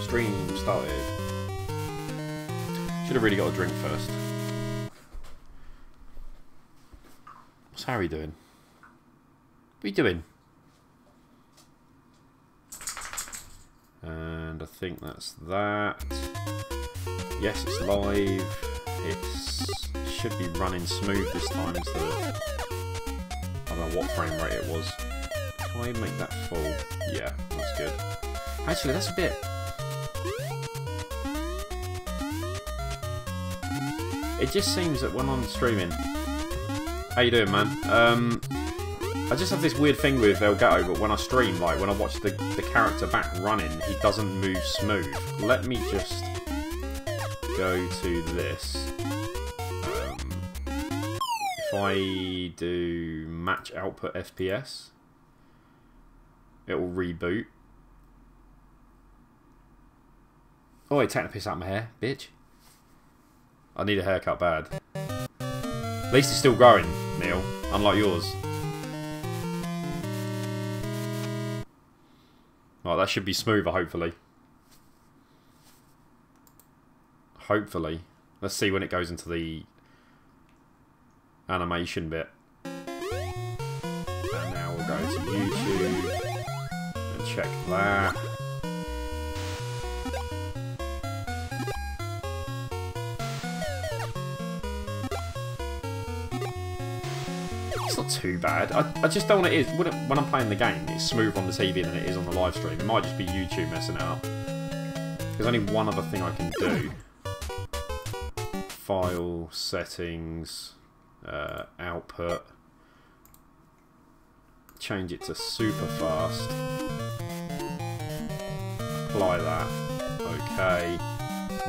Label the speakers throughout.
Speaker 1: Stream started. Should have really got a drink first. What's Harry doing? What are you doing? And I think that's that. Yes, it's live. It should be running smooth this time instead of... I don't know what frame rate it was. Can I make that full? Yeah, that's good. Actually, that's a bit... It just seems that when I'm streaming... How you doing, man? I just have this weird thing with Elgato, but when I stream, like when I watch the character back running, he doesn't move smooth. Let me just go to this. If I do match output FPS, it will reboot. Oh, you're taking a piss out of my hair, bitch. I need a haircut bad. At least it's still growing, Neil, unlike yours. Right, that should be smoother, hopefully. Hopefully. Let's see when it goes into the animation bit. And now we'll go to YouTube and check that. It's not too bad. I just don't want it is when I'm playing the game, it's smoother on the TV than it is on the live stream. It might just be YouTube messing it up. There's only one other thing I can do. File, settings, output. Change it to super fast. Apply that. Okay.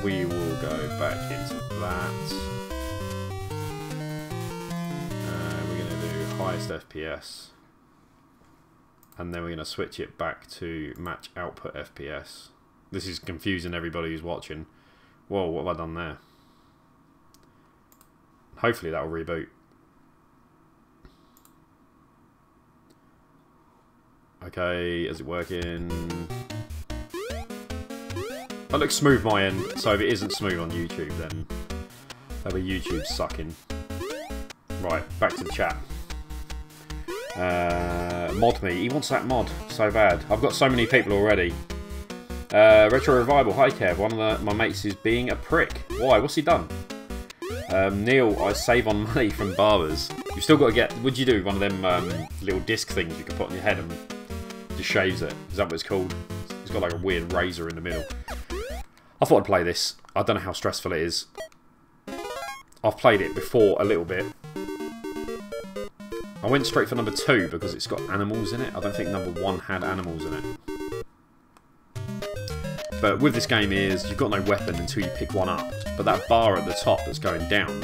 Speaker 1: We will go back into that. Highest FPS, and then we're going to switch it back to match output FPS. This is confusing everybody who's watching. Whoa, what have I done there? Hopefully that'll reboot. Okay, is it working? That looks smooth my end, so if it isn't smooth on YouTube, then that'll be YouTube sucking. Right, back to the chat. Mod me. He wants that mod so bad. I've got so many people already. Retro Revival. Hi Kev. One of my mates is being a prick. Why? What's he done? Neil, I save on money from barbers. You've still got to get... What'd you do? One of them little disc things you can put on your head and just shaves it. Is that what it's called? It's got like a weird razor in the middle. I thought I'd play this. I don't know how stressful it is. I've played it before a little bit. I went straight for number 2 because it's got animals in it. I don't think number 1 had animals in it. But with this game is, you've got no weapon until you pick one up. But that bar at the top that's going down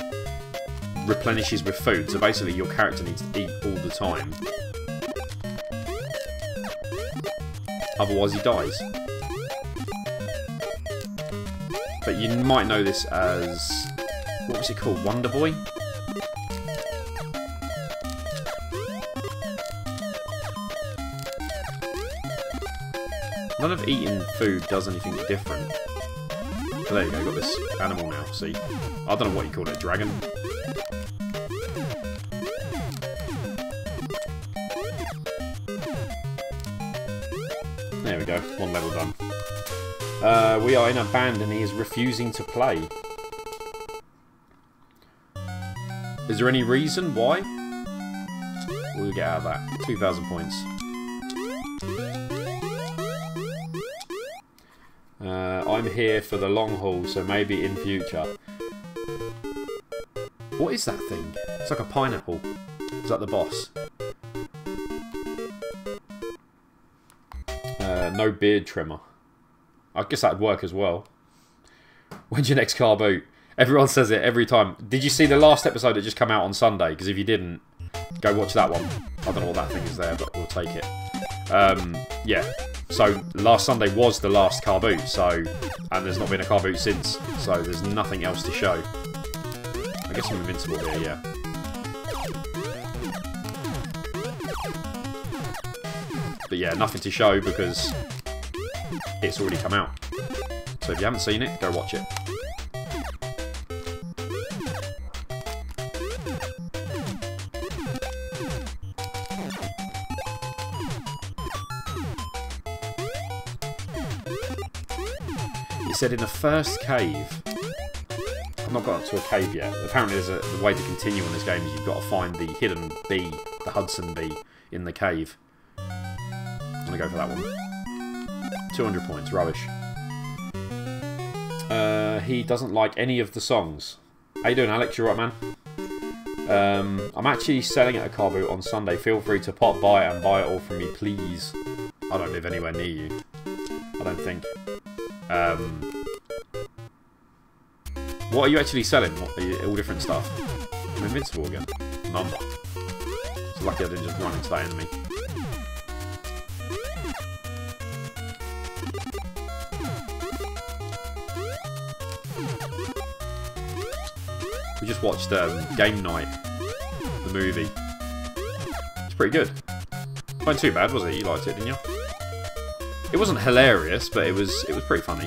Speaker 1: replenishes with food. So basically your character needs to eat all the time. Otherwise he dies. But you might know this as... What was it called? Wonder Boy? None of eating food does anything different. Oh, there you go, got this animal now, see? I don't know what you call it, dragon? There we go, 1 level done. We are in a band and he is refusing to play. Is there any reason why? We'll get out of that. 2,000 points. I'm here for the long haul, so maybe in future. What is that thing? It's like a pineapple. Is that the boss? No beard trimmer. I guess that'd work as well. When's your next car boot? Everyone says it every time. Did you see the last episode that just came out on Sunday? Because if you didn't, go watch that one. I don't know what that thing is there, but we'll take it. Yeah. So last Sunday was the last car boot, so, and there's not been a car boot since, so there's nothing else to show. I guess I'm invincible here, yeah. But yeah, nothing to show because it's already come out. So if you haven't seen it, go watch it. It said in the first cave... I've not got to a cave yet. Apparently the way to continue on this game is you've got to find the hidden bee, the Hudson bee, in the cave. I'm going to go for that one. 200 points, rubbish. He doesn't like any of the songs. How you doing, Alex? You right, man? I'm actually selling at a car boot on Sunday. Feel free to pop by and buy it all from me, please. I don't live anywhere near you. I don't think. What are you actually selling? What, are you, all different stuff? I'm invincible again. Number. It's lucky I didn't just run into that enemy. We just watched Game Night, the movie. It's pretty good. Not too bad, was it? You liked it, didn't you? It wasn't hilarious, but it was pretty funny.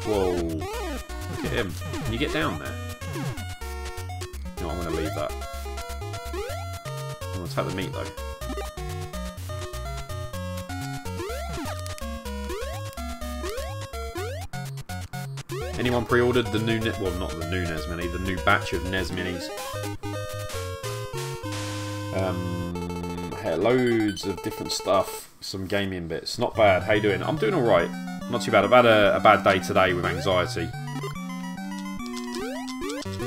Speaker 1: Whoa! Look at him. Can you get down there? No, I'm going to leave that. I'm going to take the meat though. Anyone pre-ordered the new... Well, not the new NES Mini, the new batch of NES Minis. Loads of different stuff, some gaming bits. Not bad. How you doing? I'm doing alright. Not too bad. I've had a bad day today with anxiety.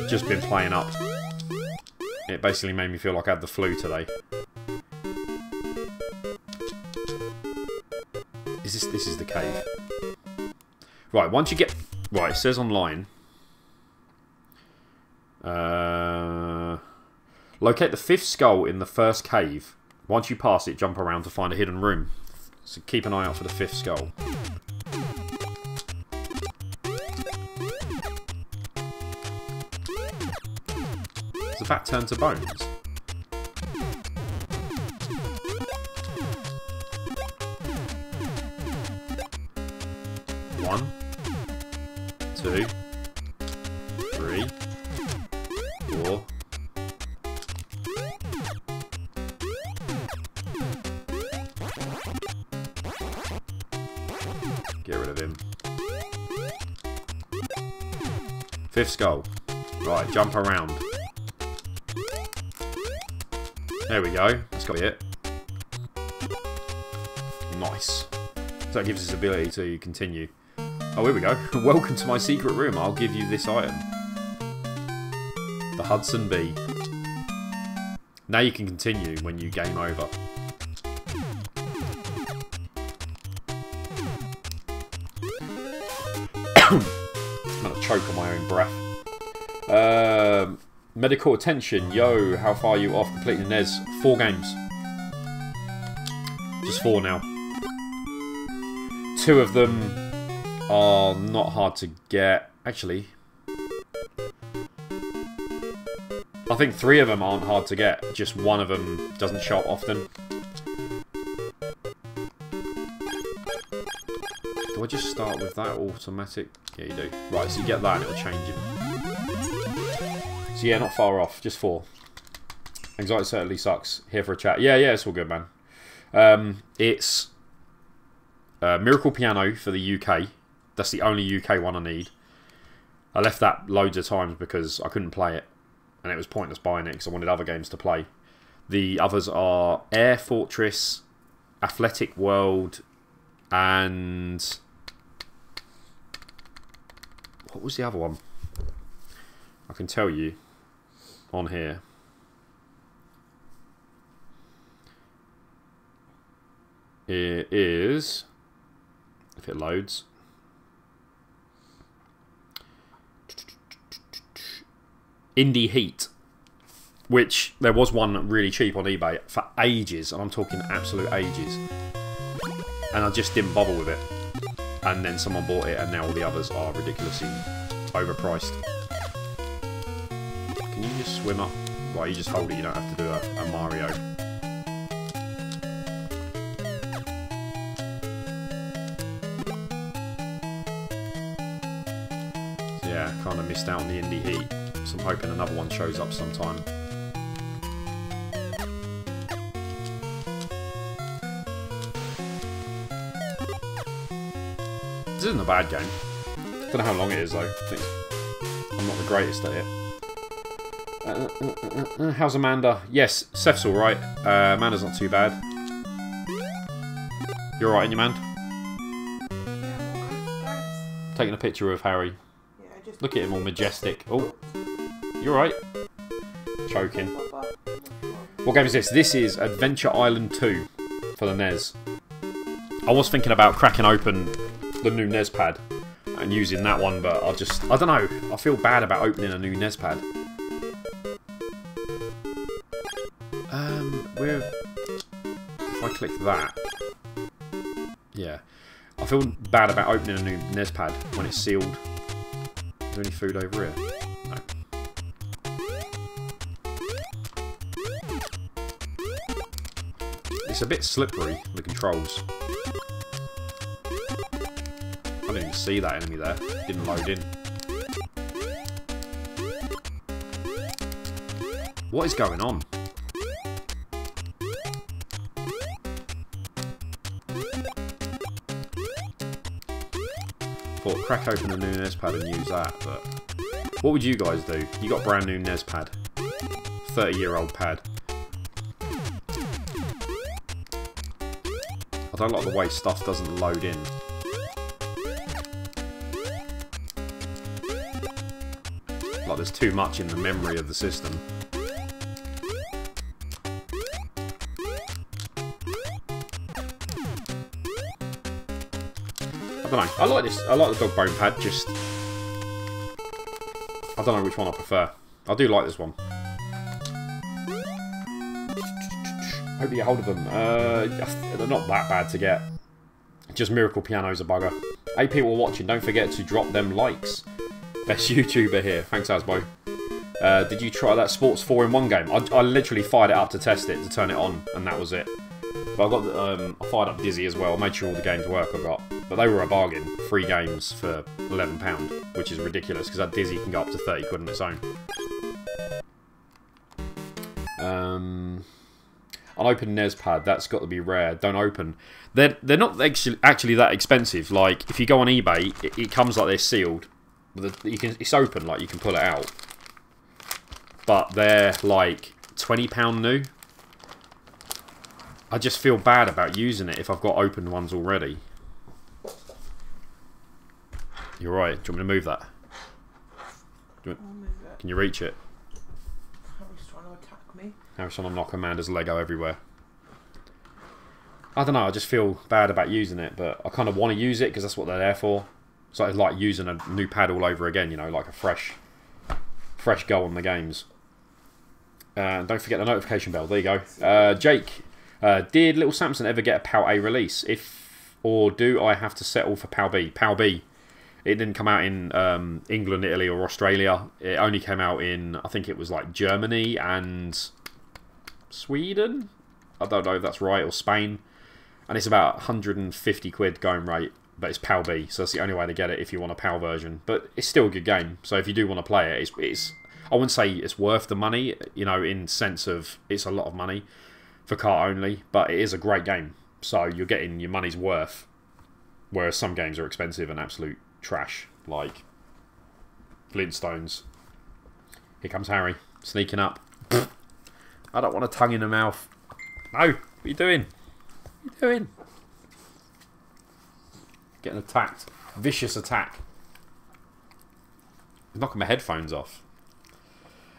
Speaker 1: Just been playing up. It basically made me feel like I had the flu today. This is the cave. Right, once you get... Right, it says online. Locate the 5th skull in the first cave. Once you pass it, jump around to find a hidden room. So keep an eye out for the 5th skull. Does the bat turn to bones? One, 2, 3, 4. Get rid of him. 5th skull. Right, jump around. There we go. That's got it. Nice. So that gives us the ability to continue. Oh, here we go. Welcome to my secret room. I'll give you this item. The Hudson Bee. Now you can continue when you game over. I'm going to choke on my own breath. Medical attention. Yo, how far are you off completing the NES? 4 games. Just 4 now. 2 of them are not hard to get. Actually, I think 3 of them aren't hard to get. Just 1 of them doesn't show up often. Do I just start with that automatic? Yeah, you do. Right, so you get that and it'll change it. So yeah, not far off. Just 4. Anxiety certainly sucks. Here for a chat. Yeah, it's all good, man. It's Miracle Piano for the UK. That's the only UK one I need. I left that loads of times because I couldn't play it. And it was pointless buying it because I wanted other games to play. The others are Air Fortress, Athletic World, and... What was the other one? I can tell you on here. It is... If it loads... Indie Heat, which there was one really cheap on eBay for ages, and I'm talking absolute ages, and I just didn't bother with it, and then someone bought it and now all the others are ridiculously overpriced. Can you just swim up? Right, you just hold it, you don't have to do a Mario. So yeah, kind of missed out on the indie heat. So I'm hoping another one shows up sometime. This isn't a bad game. Don't know how long it is though. I think I'm not the greatest at it. How's Amanda? Yes, Seth's alright. Amanda's not too bad. You're alright, in your man?
Speaker 2: Yeah,
Speaker 1: Taking a picture of Harry.
Speaker 2: yeah, just
Speaker 1: Look at him all majestic. Oh, you're right. Choking. What game is this? This is Adventure Island 2 for the NES. I was thinking about cracking open the new NES pad and using that one, but I don't know. I feel bad about opening a new NES pad. If I click that, yeah, I feel bad about opening a new NES pad when it's sealed. Is there any food over here? No. It's a bit slippery, the controls. I didn't even see that enemy there. It didn't load in. What is going on? Thought crack open the new NES pad and use that, but what would you guys do? You got a brand new NES pad, 30-year-old pad. I don't like the way stuff doesn't load in. Like there's too much in the memory of the system. I don't know. I like this. I like the dog bone pad. Just I don't know which one I prefer. I do like this one. Hope you get hold of them. They're not that bad to get. Just Miracle Piano's a bugger. Hey, people watching, don't forget to drop them likes. Best YouTuber here. Thanks, Asbo. Did you try that Sports 4-in-1 game? I literally fired it up to test it, to turn it on, and that was it. But I got I fired up Dizzy as well. I made sure all the games work I got. But they were a bargain. 3 games for £11, which is ridiculous because that Dizzy can go up to 30 quid on its own. Unopened NES pad, that's got to be rare. Don't open. They're not actually that expensive. Like if you go on eBay, it comes like they're sealed. It's open, like you can pull it out. But they're like £20 new. I just feel bad about using it if I've got open ones already. You're right. Do you want me to move that?
Speaker 2: I'll move it.
Speaker 1: Can you reach it?
Speaker 2: Harry's trying to attack me.
Speaker 1: Harry's trying to knock Amanda's Lego everywhere. I don't know. I just feel bad about using it, but I kind of want to use it because that's what they're there for. So it's like using a new pad all over again. You know, like a fresh go on the games. Don't forget the notification bell. There you go. Jake. Did Little Samson ever get a PAL A release? Or do I have to settle for PAL B? PAL B. It didn't come out in England, Italy, or Australia. It only came out in, I think it was like Germany and Sweden. I don't know if that's right, or Spain. And it's about 150 quid going rate, but it's PAL B, so that's the only way to get it if you want a PAL version. But it's still a good game, so if you do want to play it, it's I wouldn't say it's worth the money, you know, in sense of it's a lot of money for cart only, but it is a great game. So you're getting your money's worth, whereas some games are expensive and absolute trash, like Flintstones. Here comes Harry, sneaking up. I don't want a tongue in the mouth. No, what are you doing? What are you doing? Getting attacked. Vicious attack. Knocking my headphones off.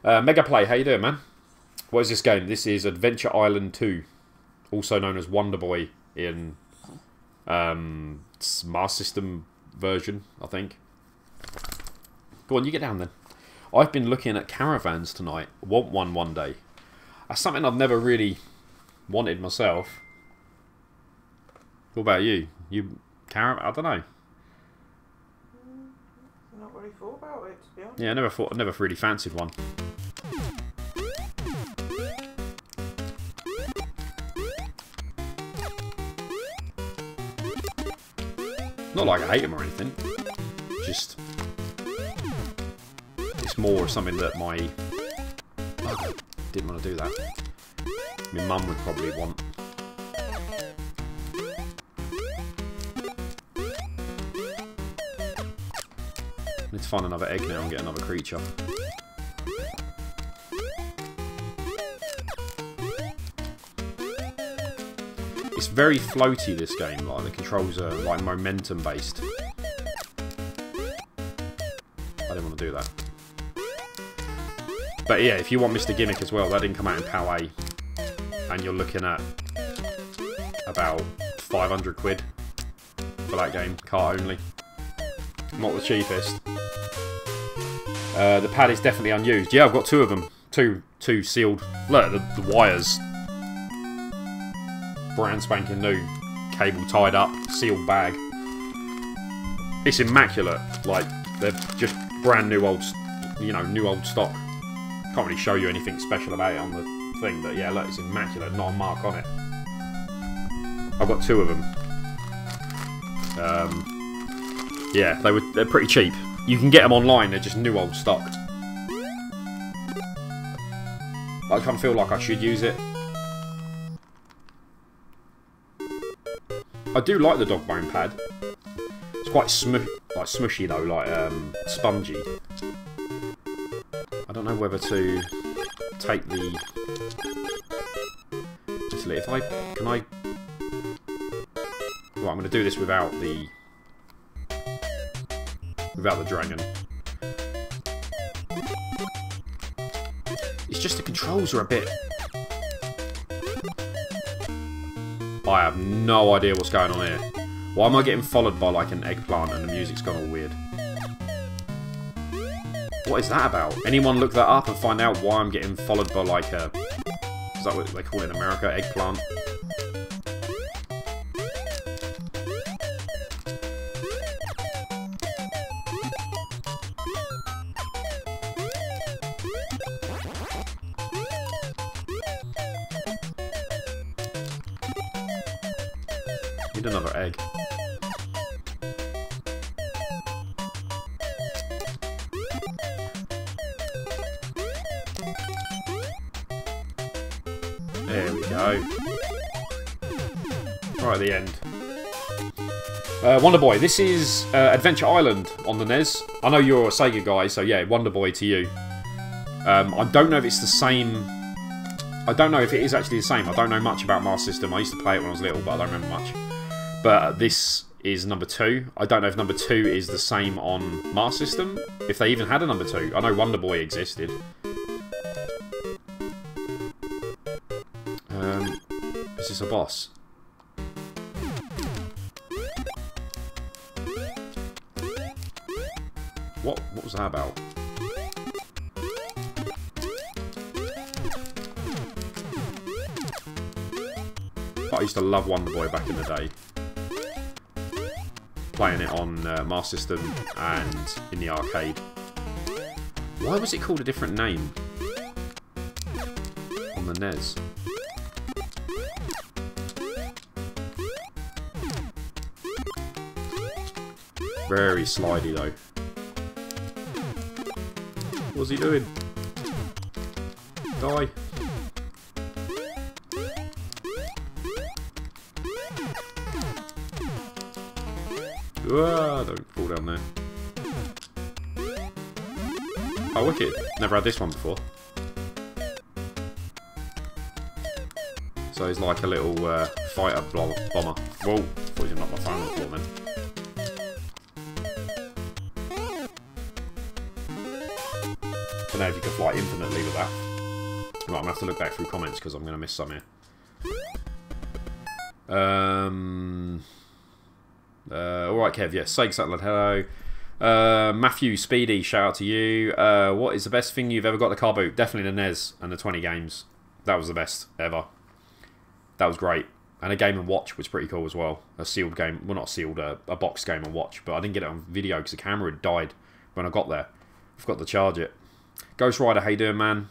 Speaker 1: Mega Play, how you doing, man? What is this game? This is Adventure Island 2, also known as Wonder Boy in Master System version, I think. Go on, you get down then. I've been looking at caravans tonight. Want one day. That's something I've never really wanted myself. What about you? You caravan? I don't know.
Speaker 2: Not really thought about it, to be honest.
Speaker 1: Yeah, I never really fancied one. Not like I hate them or anything. Just... it's more something that my... oh, didn't want to do that. My mum would probably want. Need to find another egg now and get another creature. It's very floaty, this game. Like the controls are like momentum based. I didn't want to do that. But yeah, if you want Mr. Gimmick as well, that didn't come out in PAL A. And you're looking at about 500 quid for that game, cart only. Not the cheapest. The pad is definitely unused. Yeah, I've got 2 of them. Two sealed. Look, the wires. Brand spanking new. Cable tied up. Sealed bag. It's immaculate. Like, they're just brand new old, new old stock. Can't really show you anything special about it on the thing, but yeah, look, it's immaculate. Not a mark on it. I've got 2 of them. Yeah, they're pretty cheap. You can get them online, they're just new old stocked. I kind of feel like I should use it. I do like the dog bone pad. It's quite smushy though, like spongy. I don't know whether to take the... Actually, if I... Can I... Well, I'm going to do this without the... Without the dragon. It's just the controls are a bit... I have no idea what's going on here. Why am I getting followed by like an eggplant and the music's gone all weird? What is that about? Anyone look that up and find out why I'm getting followed by like a... Is that what they call it in America? Eggplant? Need another egg. There we go. Right at the end. Wonder Boy. This is Adventure Island on the NES. I know you're a Sega guy, so yeah, Wonder Boy to you. I don't know if it's the same... I don't know if it is actually the same. I don't know much about Master System. I used to play it when I was little, but I don't remember much. But this is number 2. I don't know if number 2 is the same on Master System. If they even had a number 2. I know Wonder Boy existed. Is this a boss? What was that about? I used to love Wonder Boy back in the day. Playing it on Master System and in the arcade. Why was it called a different name on the NES? Very slidey though. What's he doing? Die. Don't fall down there. Oh, wicked. Never had this one before. So he's like a little fighter bomber. Whoa, thought you knocked my phone on the floor then. I don't know if you can fly infinitely with that. Right, I'm going to have to look back through comments because I'm going to miss some here. Alright, Kev, yes. Sega Satellite, hello. Matthew Speedy, shout out to you. What is the best thing you've ever got the car boot? Definitely the NES and the 20 games. That was the best ever. That was great. And a Game & Watch was pretty cool as well. A sealed game. Well, not sealed, a boxed Game & Watch. But I didn't get it on video because the camera had died when I got there. I forgot to charge it. Ghost Rider, how you doing, man?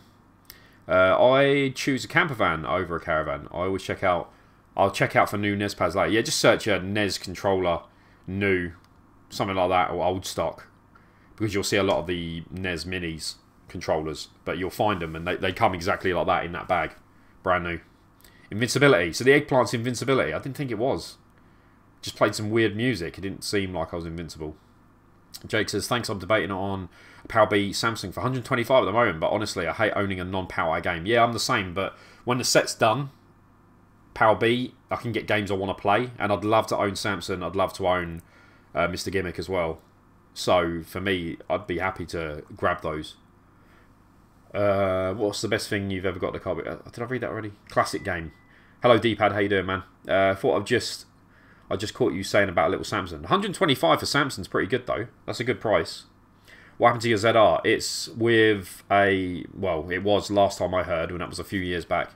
Speaker 1: I choose a camper van over a caravan. I always check out... I'll check out for new NES pads later. Yeah, just search a NES controller new, something like that, or old stock, because you'll see a lot of the NES Minis controllers, but you'll find them and they come exactly like that in that bag, brand new. Invincibility. So the Eggplant's invincibility. I didn't think it was. Just played some weird music. It didn't seem like I was invincible. Jake says, thanks, I'm debating on a Power B Samsung for 125 at the moment, but honestly, I hate owning a non-Power game. Yeah, I'm the same, but when the set's done, Power B, I can get games I want to play, and I'd love to own Samson. I'd love to own Mr. Gimmick as well. So, for me, I'd be happy to grab those. What's the best thing you've ever got to the carpet? Did I read that already? Classic game. Hello, D-Pad. How you doing, man? Thought I just caught you saying about Little Samson. 125 for Samson's pretty good, though. That's a good price. What happened to your ZR? It's with a... Well, it was last time I heard, when that was a few years back.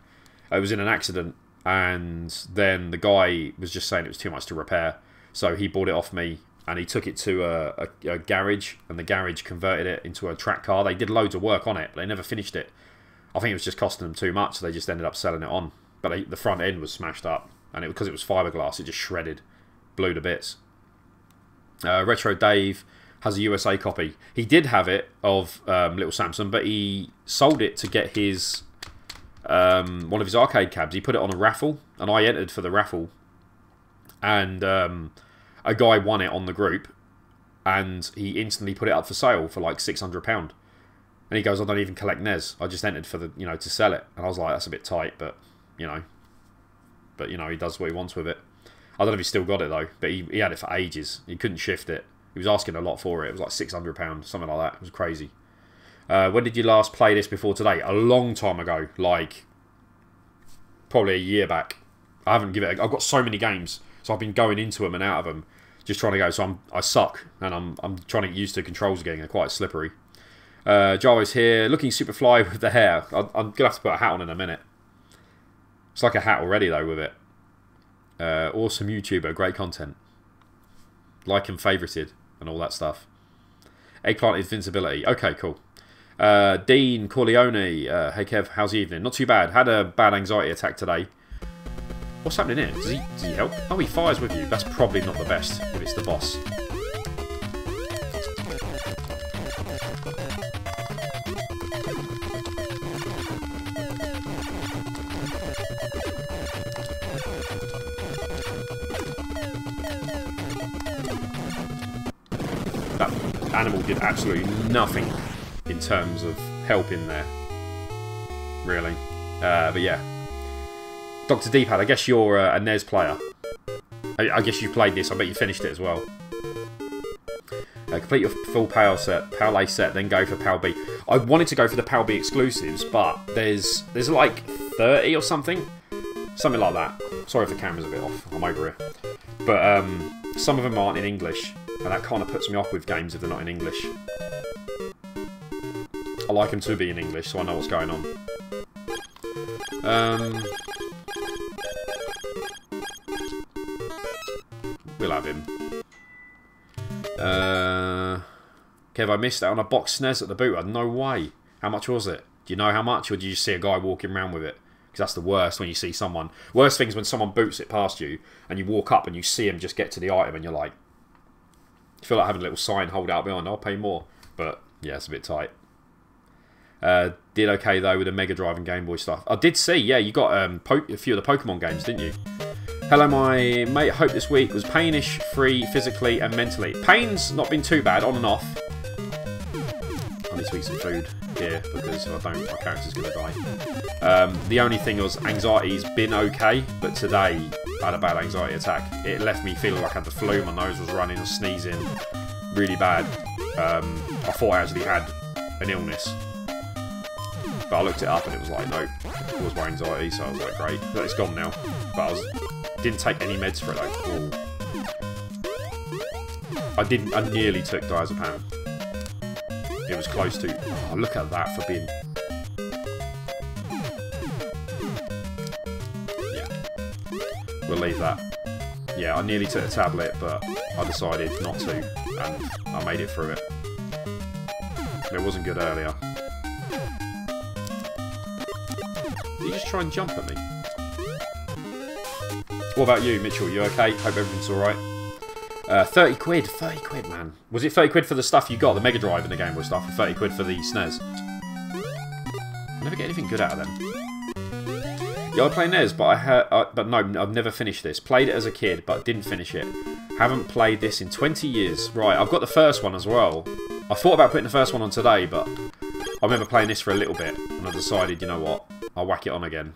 Speaker 1: It was in an accident, and then the guy was just saying it was too much to repair. So he bought it off me, and he took it to a garage, and the garage converted it into a track car. They did loads of work on it, but they never finished it. I think it was just costing them too much, so they just ended up selling it on. But the front end was smashed up, and because it was fiberglass, it just shredded, blew to bits. Retro Dave has a USA copy. He did have it of Little Samson, but he sold it to get his one of his arcade cabs. He put it on a raffle, and I entered for the raffle, and a guy won it on the group, and he instantly put it up for sale for like £600. And he goes, I don't even collect NES. I just entered for the, to sell it. And I was like, that's a bit tight, but he does what he wants with it. I don't know if he's still got it though, but he had it for ages. He couldn't shift it. He was asking a lot for it. It was like £600, something like that. It was crazy. When did you last play this before today? A long time ago, like probably a year back. I haven't given it. I've got so many games, so I've been going into them and out of them, just trying to go. So I suck, and I'm trying to get used to controls again. They're quite slippery. Jarvis here, looking super fly with the hair. I'm gonna have to put a hat on in a minute. It's like a hat already though with it. Awesome YouTuber, great content. Like and favorited and all that stuff. Eggplant invincibility. Okay, cool. Dean Corleone. Hey Kev, how's the evening? Not too bad. Had a bad anxiety attack today. What's happening here? Does he help? Oh, he fires with you. That's probably not the best if it's the boss. That animal did absolutely nothing in terms of helping there, really. But yeah, Dr. D-Pad, I guess you're a NES player. I guess you played this. I bet you finished it as well. Complete your full Power A set, then go for Power B. I wanted to go for the Power B exclusives, but there's like 30 or something like that. Sorry if the camera's a bit off. I'm over it. But some of them aren't in English, and that kind of puts me off with games if they're not in English. I like them to be in English, so I know what's going on. We'll have him. Kev, I missed out on a box SNES at the boot. No way. How much was it? Do you know how much, or do you just see a guy walking around with it? Because that's the worst when you see someone. Worst thing is when someone boots it past you, and you walk up and you see him just get to the item, and you're like, you feel like having a little sign hold out behind. I'll pay more. But yeah, it's a bit tight. Did okay though with the Mega Drive and Game Boy stuff. I did see, yeah, you got a few of the Pokemon games, didn't you? Hello, my mate. Hope this week was painish, free, physically and mentally. Pain's not been too bad, on and off. I need to eat some food here because if I don't, my character's going to die. The only thing was anxiety's been okay, but today I had a bad anxiety attack. It left me feeling like I had the flu, my nose was running, sneezing really bad. I thought I actually had an illness. But I looked it up and it was like, nope, it caused by anxiety, so I was like, great. But it's gone now. But didn't take any meds for it though. I nearly took diazepam. It was close to. Oh, look at that for being. Yeah. We'll leave that. Yeah, I nearly took a tablet, but I decided not to, and I made it through it. It wasn't good earlier. Did you just try and jump at me? What about you, Mitchell? You okay? Hope everything's alright. 30 quid. 30 quid, man. Was it 30 quid for the stuff you got, the Mega Drive and the Game Boy stuff, or 30 quid for the SNES? I never get anything good out of them. Yeah, I play NES, but no, I've never finished this. Played it as a kid, but didn't finish it. Haven't played this in 20 years. Right, I've got the first one as well. I thought about putting the first one on today, but I remember playing this for a little bit, and I decided, you know what, I'll whack it on again.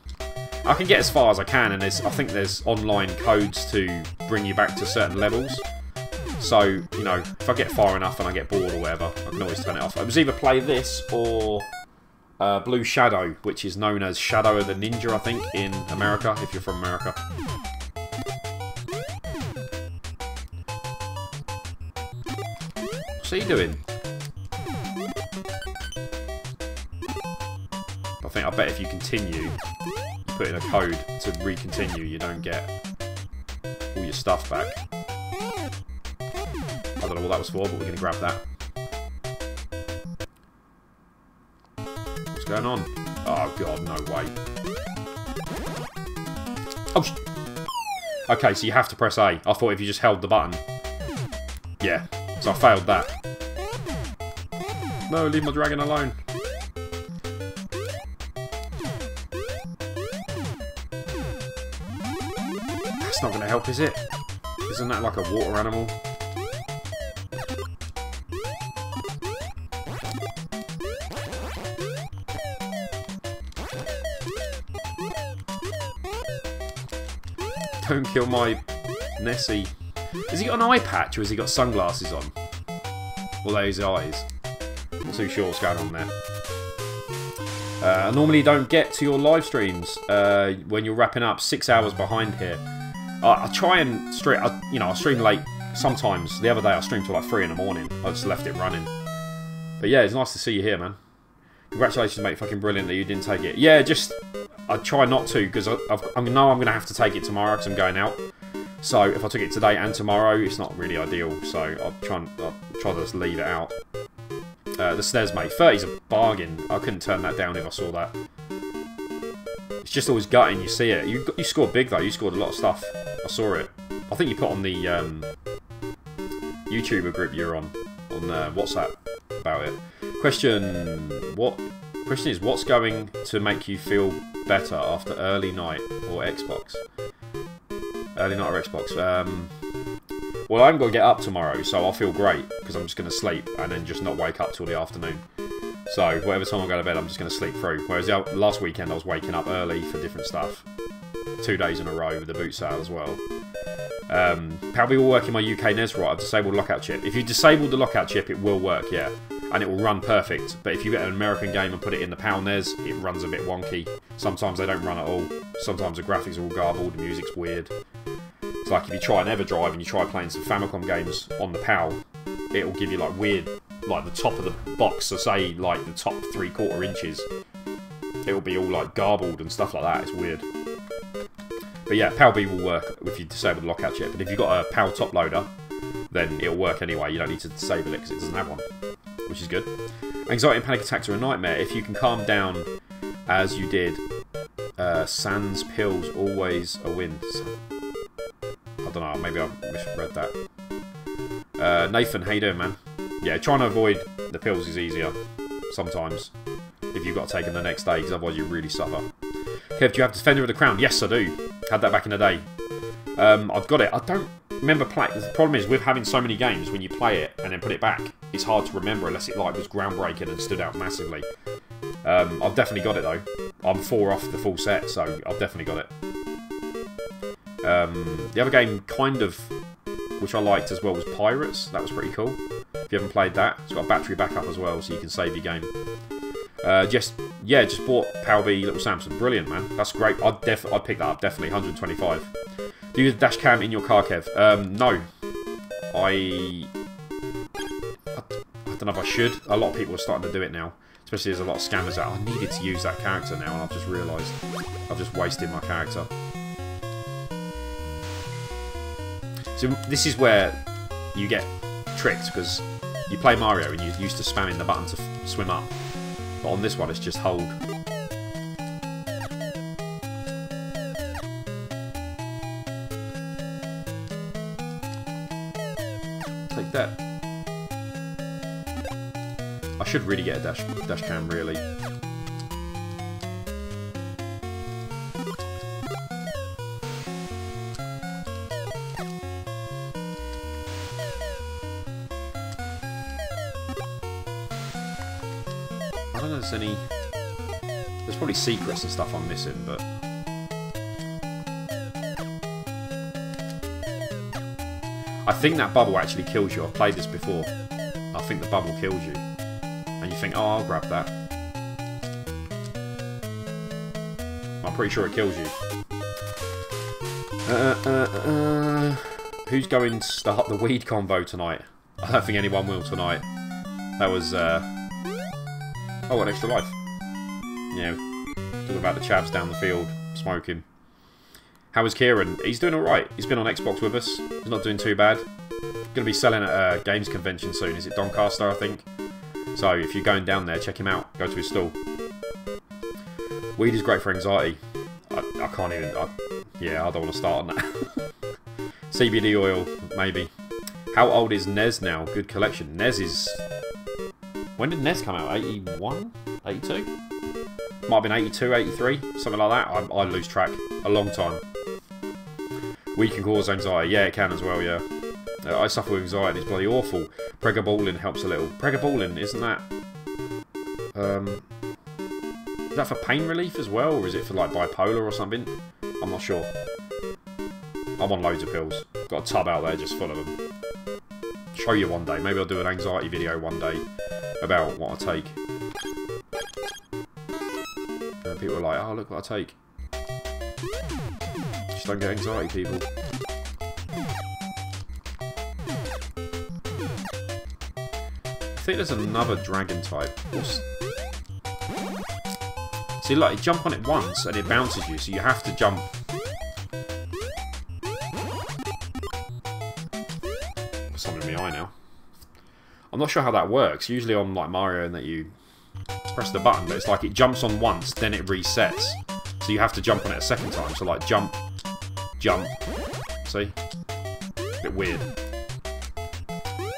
Speaker 1: I can get as far as I can, and I think there's online codes to bring you back to certain levels. So, you know, if I get far enough and I get bored or whatever, I can always turn it off. I was either play this or Blue Shadow, which is known as Shadow of the Ninja, I think, in America, if you're from America. What's he doing? I bet if you continue, you put in a code to re-continue, you don't get all your stuff back. I don't know what that was for, but we're going to grab that. What's going on? Oh god, no way. Oh, okay, so you have to press A. I thought if you just held the button. Yeah, so I failed that. No, leave my dragon alone. That's not going to help, is it? Isn't that like a water animal? Don't kill my Nessie. Has he got an eye patch or has he got sunglasses on? Or those eyes? Not too sure what's going on there. I normally don't get to your live streams when you're wrapping up. 6 hours behind here. I try and stream. I stream late sometimes. The other day I streamed till like 3 in the morning. I just left it running. But yeah, it's nice to see you here, man. Congratulations, mate. Fucking brilliant that you didn't take it. Yeah, just I try not to because I know I'm gonna have to take it tomorrow because I'm going out. So if I took it today and tomorrow, it's not really ideal. So I'll try to just leave it out. The SNES, mate. 30's a bargain. I couldn't turn that down if I saw that. It's just always gutting. You see it. You scored big though. You scored a lot of stuff. I saw it. I think you put on the YouTuber group you're on WhatsApp about it. Question is, what's going to make you feel better after early night or Xbox? Early night or Xbox? Well, I haven't got to get up tomorrow, so I'll feel great because I'm just going to sleep and then just not wake up till the afternoon. So whatever time I go to bed, I'm just going to sleep through. Whereas last weekend I was waking up early for different stuff. 2 days in a row with the boot sale as well. Probably will work in my UK NES, right? I've disabled the lockout chip. If you disable the lockout chip, it will work, yeah. And it will run perfect. But if you get an American game and put it in the PAL NES, it runs a bit wonky. Sometimes they don't run at all. Sometimes the graphics are all garbled, the music's weird. It's like if you try an EverDrive and you try playing some Famicom games on the PAL, it'll give you like weird, like the top of the box, so say like the top 3/4 inches. It'll be all like garbled and stuff like that, it's weird. But yeah, PAL-B will work if you disable the lockout chip. But if you've got a PAL top loader, then it'll work anyway. You don't need to disable it because it doesn't have one, which is good. Anxiety and panic attacks are a nightmare. If you can calm down as you did, sans pills always a win. I don't know, maybe I misread that. Nathan, how you doing, man? Yeah, trying to avoid the pills is easier sometimes if you've got to take them the next day, because otherwise you really suffer. Kev, do you have Defender of the Crown? Yes, I do. Had that back in the day. I've got it. I don't remember playing. The problem is with having so many games, when you play it and then put it back, it's hard to remember unless it like was groundbreaking and stood out massively. I've definitely got it though. I'm 4 off the full set, so I've definitely got it. The other game, kind of, which I liked as well, was Pirates. That was pretty cool. If you haven't played that, it's got a battery backup as well, so you can save your game. Just bought PAL-B Little Samson. Brilliant, man. That's great. I'd pick that up, definitely. 125. Do you use the dash cam in your car, Kev? No. I don't know if I should. A lot of people are starting to do it now. Especially there's a lot of scammers out. I needed to use that character now, and I've just realised I've just wasted my character. So this is where you get tricked, because you play Mario and you're used to spamming the button to swim up. But on this one, it's just hold. think that... I should really get a dash cam, really. I don't know if there's any... There's probably secrets and stuff I'm missing, but... I think that bubble actually kills you. I've played this before. I think the bubble kills you. And you think, oh, I'll grab that. I'm pretty sure it kills you. Who's going to start the weed combo tonight? I don't think anyone will tonight. That was... Oh, an extra life. Yeah, talking about the chavs down the field, smoking. How is Kieran? He's doing alright. He's been on Xbox with us. He's not doing too bad. Going to be selling at a games convention soon. Is it Doncaster, I think? So, if you're going down there, check him out. Go to his stall. Weed is great for anxiety. I can't even... yeah, I don't want to start on that. CBD oil, maybe. How old is Nez now? Good collection. Nez is... When did Nez come out? 81? 82? Might have been 82, 83, something like that. I lose track. A long time. Weed can cause anxiety. Yeah, it can as well, yeah. I suffer with anxiety. It's bloody awful. Pregabalin helps a little. Pregabalin, isn't that... is that for pain relief as well? Or is it for, like, bipolar or something? I'm not sure. I'm on loads of pills. Got a tub out there just full of them. Show you one day. Maybe I'll do an anxiety video one day about what I take. People are like, oh, look what I take. Just don't get anxiety, people. I think there's another dragon type. See, like, you jump on it once and it bounces you, so you have to jump. Something in my eye now. I'm not sure how that works. Usually on, like, Mario, and that you press the button, but it's like it jumps on once, then it resets. So you have to jump on it a second time. So, like, jump, jump. See? Bit weird.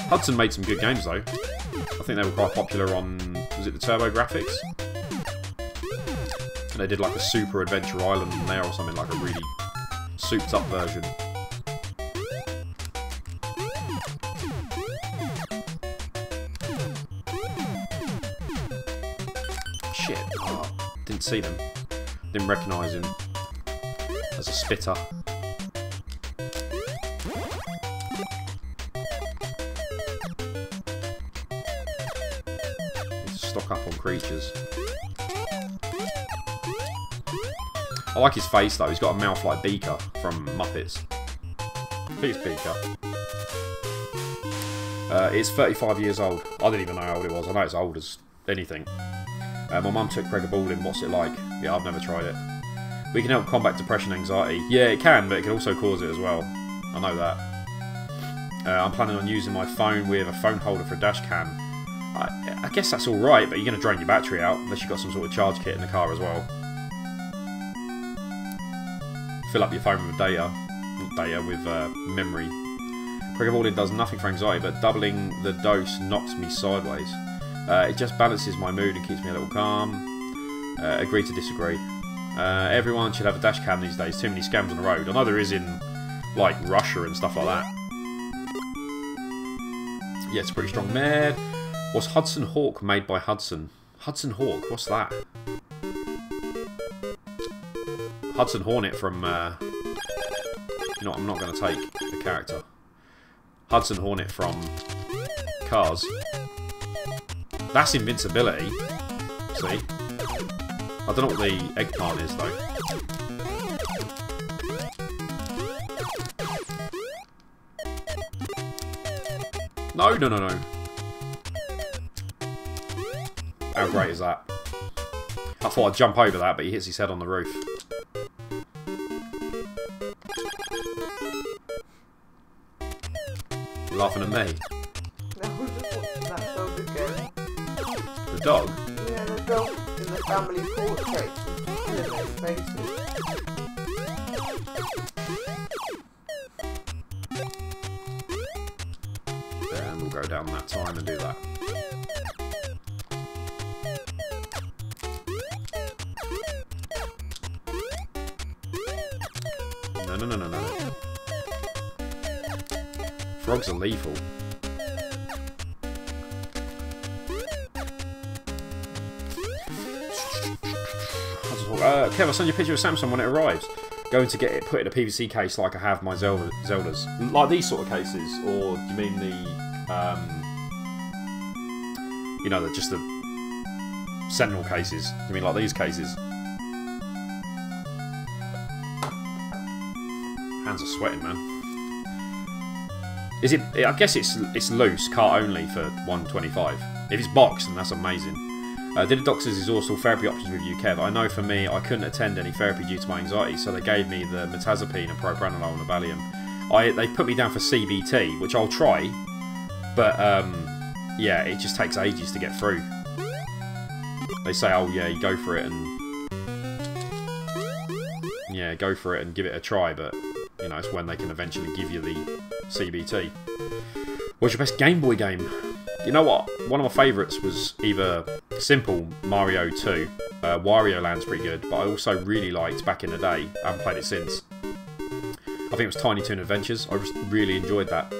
Speaker 1: Hudson made some good games, though. I think they were quite popular on... Was it the TurboGrafx? And they did, like, a Super Adventure Island on there or something, like a really souped-up version. Shit. Oh, didn't see them. Didn't recognise him as a spitter. Stock up on creatures. I like his face though, he's got a mouth like Beaker from Muppets. I think it's Beaker. It's 35 years old. I didn't even know how old it was. I know it's old as anything. My mum took Pregabalin. What's it like? Yeah, I've never tried it. We can help combat depression and anxiety. Yeah, it can, but it can also cause it as well. I know that. I'm planning on using my phone with a phone holder for a dash cam. I guess that's alright, but you're going to drain your battery out unless you've got some sort of charge kit in the car as well. Fill up your phone with memory. Pregabalin does nothing for anxiety, but doubling the dose knocks me sideways. It just balances my mood and keeps me a little calm. Agree to disagree. Everyone should have a dash cam these days. Too many scams on the road. I know there is in, like, Russia and stuff like that. Yeah, it's pretty strong. Man, was Hudson Hawk made by Hudson? Hudson Hawk, what's that? Hudson Hornet from, you know, I'm not going to take the character. Hudson Hornet from Cars. That's invincibility. See? I don't know what the eggplant is, though. No, no, no, no. How great is that? I thought I'd jump over that, but he hits his head on the roof. You're laughing at me?
Speaker 2: No, we're just watching that dog again.
Speaker 1: The dog?
Speaker 2: Yeah, the dog in the family portrait. Just killing their faces.
Speaker 1: down that time and do that. No. Frogs are lethal. Kev, I'll send you a picture of Samsung when it arrives. Going to get it put in a PVC case like I have my Zeldas. Like these sort of cases? Or do you mean the, you know, just the Sentinel cases? Do you mean like these cases? Hands are sweating, man. Is it? I guess it's loose, cart only for 125. If it's boxed, then that's amazing. Did a doctor's exhaustive therapy options with you, Kev? I know for me, I couldn't attend any therapy due to my anxiety, so they gave me the metazapine and propranolol and the Valium. They put me down for CBT, which I'll try, but yeah, it just takes ages to get through. They say, oh yeah, you go for it and give it a try, but you know, it's when they can eventually give you the CBT. What's your best Game Boy game? You know what? One of my favourites was either simple Mario 2. Wario Land's pretty good, but I also really liked, back in the day, I haven't played it since, I think it was Tiny Toon Adventures. I just really enjoyed that.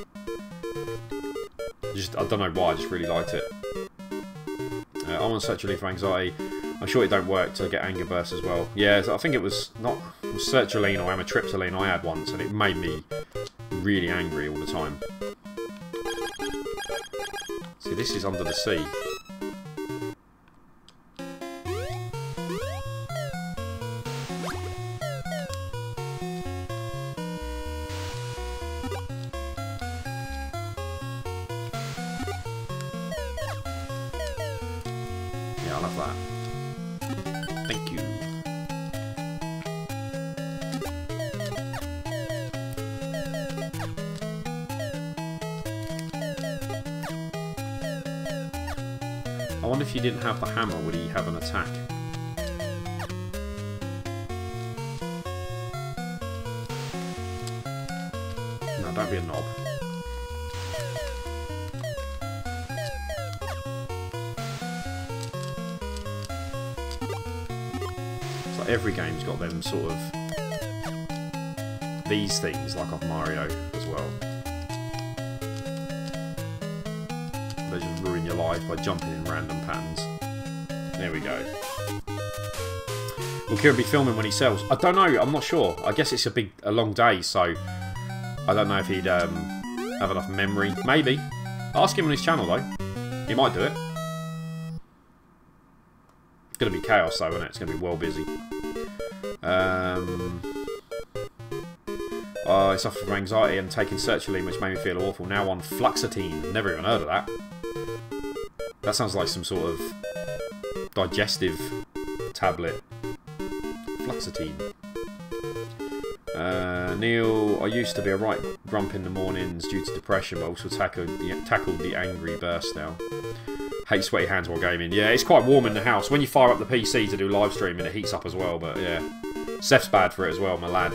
Speaker 1: I don't know why, I just really liked it. I'm on sertraline for anxiety. I'm sure it don't work to get anger bursts as well. Yeah, I think it was sertraline or amitriptyline I had once, and it made me really angry all the time. See, this is Under the Sea. Yeah, I love that. Thank you. I wonder if you didn't have the hammer, would he have an attack? No, don't be a knob. It's like every game's got them sort of these things, like off Mario as well. They just ruin your life by jumping in random patterns. There we go. Will Kieran be filming when he sells? I don't know, I'm not sure. I guess it's a long day, so I don't know if he'd have enough memory. Maybe. Ask him on his channel though. He might do it. It's going to be chaos though, isn't it? It's going to be well busy. I suffer from anxiety and taking sertraline, which made me feel awful. Now on fluoxetine. Never even heard of that. That sounds like some sort of digestive tablet. Fluoxetine. Neil, I used to be a right grump in the mornings due to depression, but also tackled the angry burst now. Hate sweaty hands while gaming. Yeah, it's quite warm in the house. When you fire up the PC to do live streaming, it heats up as well, but yeah. Seth's bad for it as well, my lad.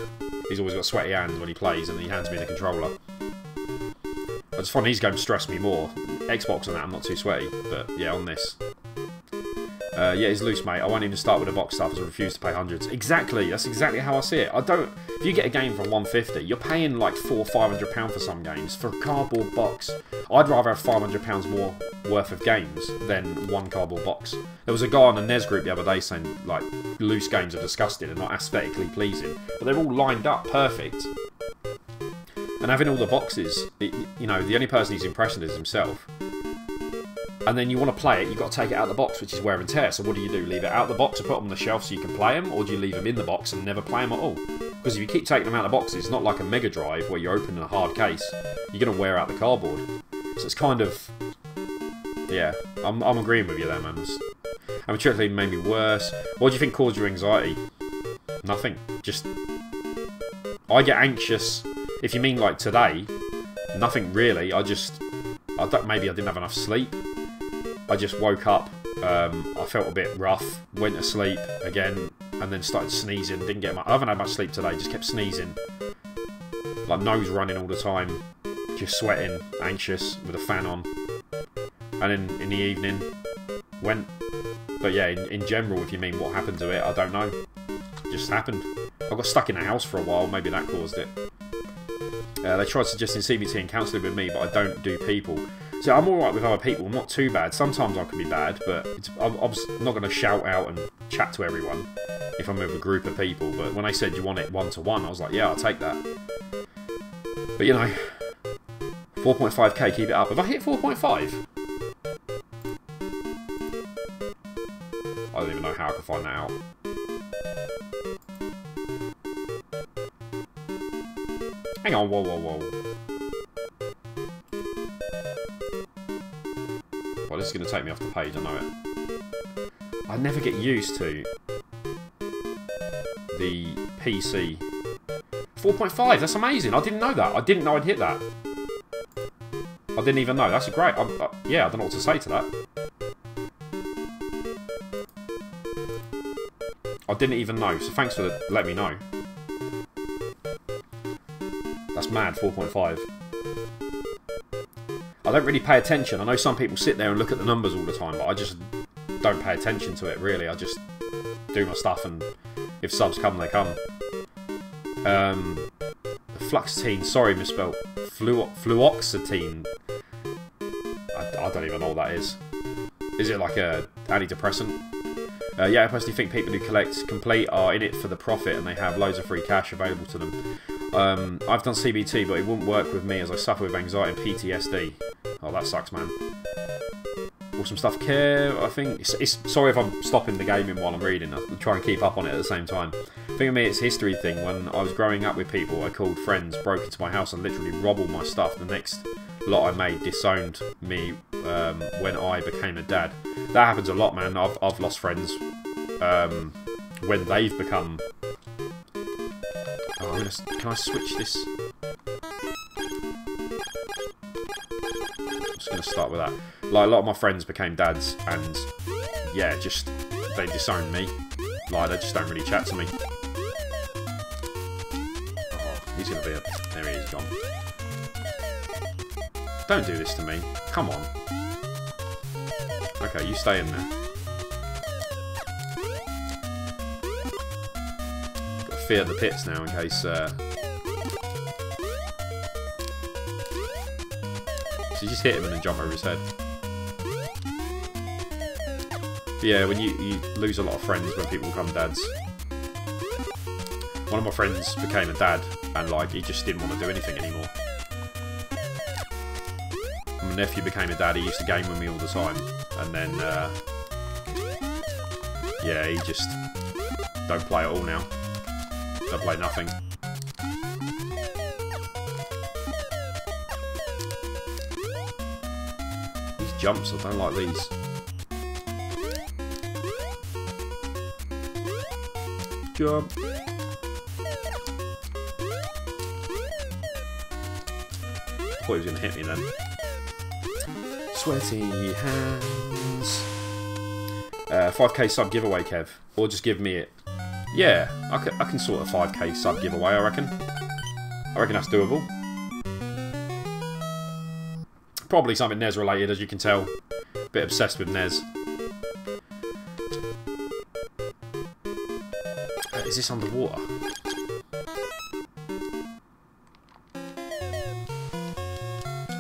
Speaker 1: He's always got sweaty hands when he plays, and he hands me the controller. I just find these games stress me more. Xbox and that, I'm not too sweaty, but yeah, on this. Yeah, it's loose, mate. I won't even start with the box stuff as I refuse to pay hundreds. Exactly, that's exactly how I see it. If you get a game for 150, you're paying like £400 or £500 for some games for a cardboard box. I'd rather have £500 more worth of games than one cardboard box. There was a guy on the NES group the other day saying like loose games are disgusting and not aesthetically pleasing, but they're all lined up perfect. And having all the boxes, you know, the only person he's impressing is himself. And then you want to play it, you've got to take it out of the box, which is wear and tear. So what do? Leave it out of the box and put them on the shelf so you can play them? Or do you leave them in the box and never play them at all? Because if you keep taking them out of the boxes, it's not like a Mega Drive where you're opening a hard case. You're going to wear out the cardboard. So it's kind of... Yeah, I'm agreeing with you there, man. I mean, truthfully, it made me worse. What do you think caused your anxiety? Nothing. Just... I get anxious... If you mean like today, nothing really. Maybe I didn't have enough sleep. I just woke up, I felt a bit rough, went to sleep again, and then started sneezing. I haven't had much sleep today, just kept sneezing. Like nose running all the time, just sweating, anxious, with a fan on. and then in the evening went. But yeah, in general, if you mean what happened to it, I don't know. It just happened. I got stuck in the house for a while, maybe that caused it. They tried suggesting CBT and counselling with me, but I don't do people. So I'm alright with other people, not too bad. Sometimes I can be bad, but I'm not going to shout out and chat to everyone if I'm with a group of people. But when they said you want it one-to-one, I was like, yeah, I'll take that. But you know, 4.5k, keep it up. Have I hit 4.5? I don't even know how I can find that out. Hang on, whoa. Well, this is going to take me off the page, I know it. I never get used to the PC. 4.5, that's amazing. I didn't know that. I didn't know I'd hit that. I didn't even know. That's great. Yeah, I don't know what to say to that. I didn't even know, so thanks for letting me know. That's mad, 4.5. I don't really pay attention. I know some people sit there and look at the numbers all the time, but I just don't pay attention to it, really. I just do my stuff, and if subs come, they come. Fluoxetine, sorry, misspelled. Fluoxetine. I don't even know what that is. Is it like a antidepressant? Yeah, I personally think people who collect complete are in it for the profit, and they have loads of free cash available to them. I've done CBT, but it wouldn't work with me as I suffer with anxiety and PTSD. Oh, that sucks, man. Awesome stuff. Care, I think. Sorry if I'm stopping the gaming while I'm reading. I'm trying to keep up on it at the same time. I think of me, it's a history thing. When I was growing up with people, I called friends, broke into my house, and literally robbed all my stuff. The next lot I made disowned me when I became a dad. That happens a lot, man. I've lost friends when they've become... Oh, can I switch this? I'm just going to start with that. Like, a lot of my friends became dads, and yeah, just they disowned me. Like, they just don't really chat to me. Oh, he's going to be a... There he is, gone. Don't do this to me. Come on. Okay, you stay in there. Got to fear the pits now in case... So you just hit him and then jump over his head. But yeah, when you lose a lot of friends when people become dads. One of my friends became a dad and like he just didn't want to do anything anymore. My nephew became a dad, he used to game with me all the time. And then, yeah, he just don't play at all now. Don't play nothing. These jumps, I don't like these. Jump. Thought he was going to hit me then. Sweaty hands. 5k sub giveaway, Kev. Or just give me it. Yeah, I can sort a 5k sub giveaway, I reckon. I reckon that's doable. Probably something NES related, as you can tell. Bit obsessed with NES. Is this underwater?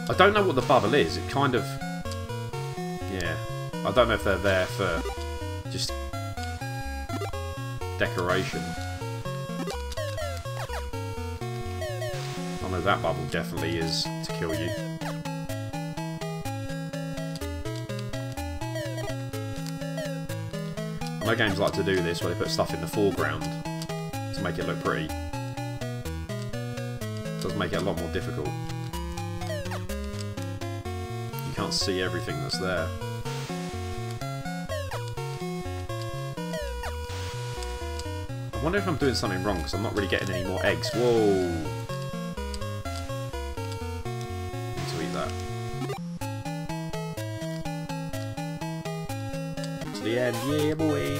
Speaker 1: I don't know what the bubble is. It kind of... Yeah. I don't know if they're there for just decoration. I know that bubble definitely is to kill you. I know games like to do this where they put stuff in the foreground to make it look pretty. It does make it a lot more difficult. You can't see everything that's there. I wonder if I'm doing something wrong because I'm not really getting any more eggs. Whoa! Need to eat that. To the end, yeah boy!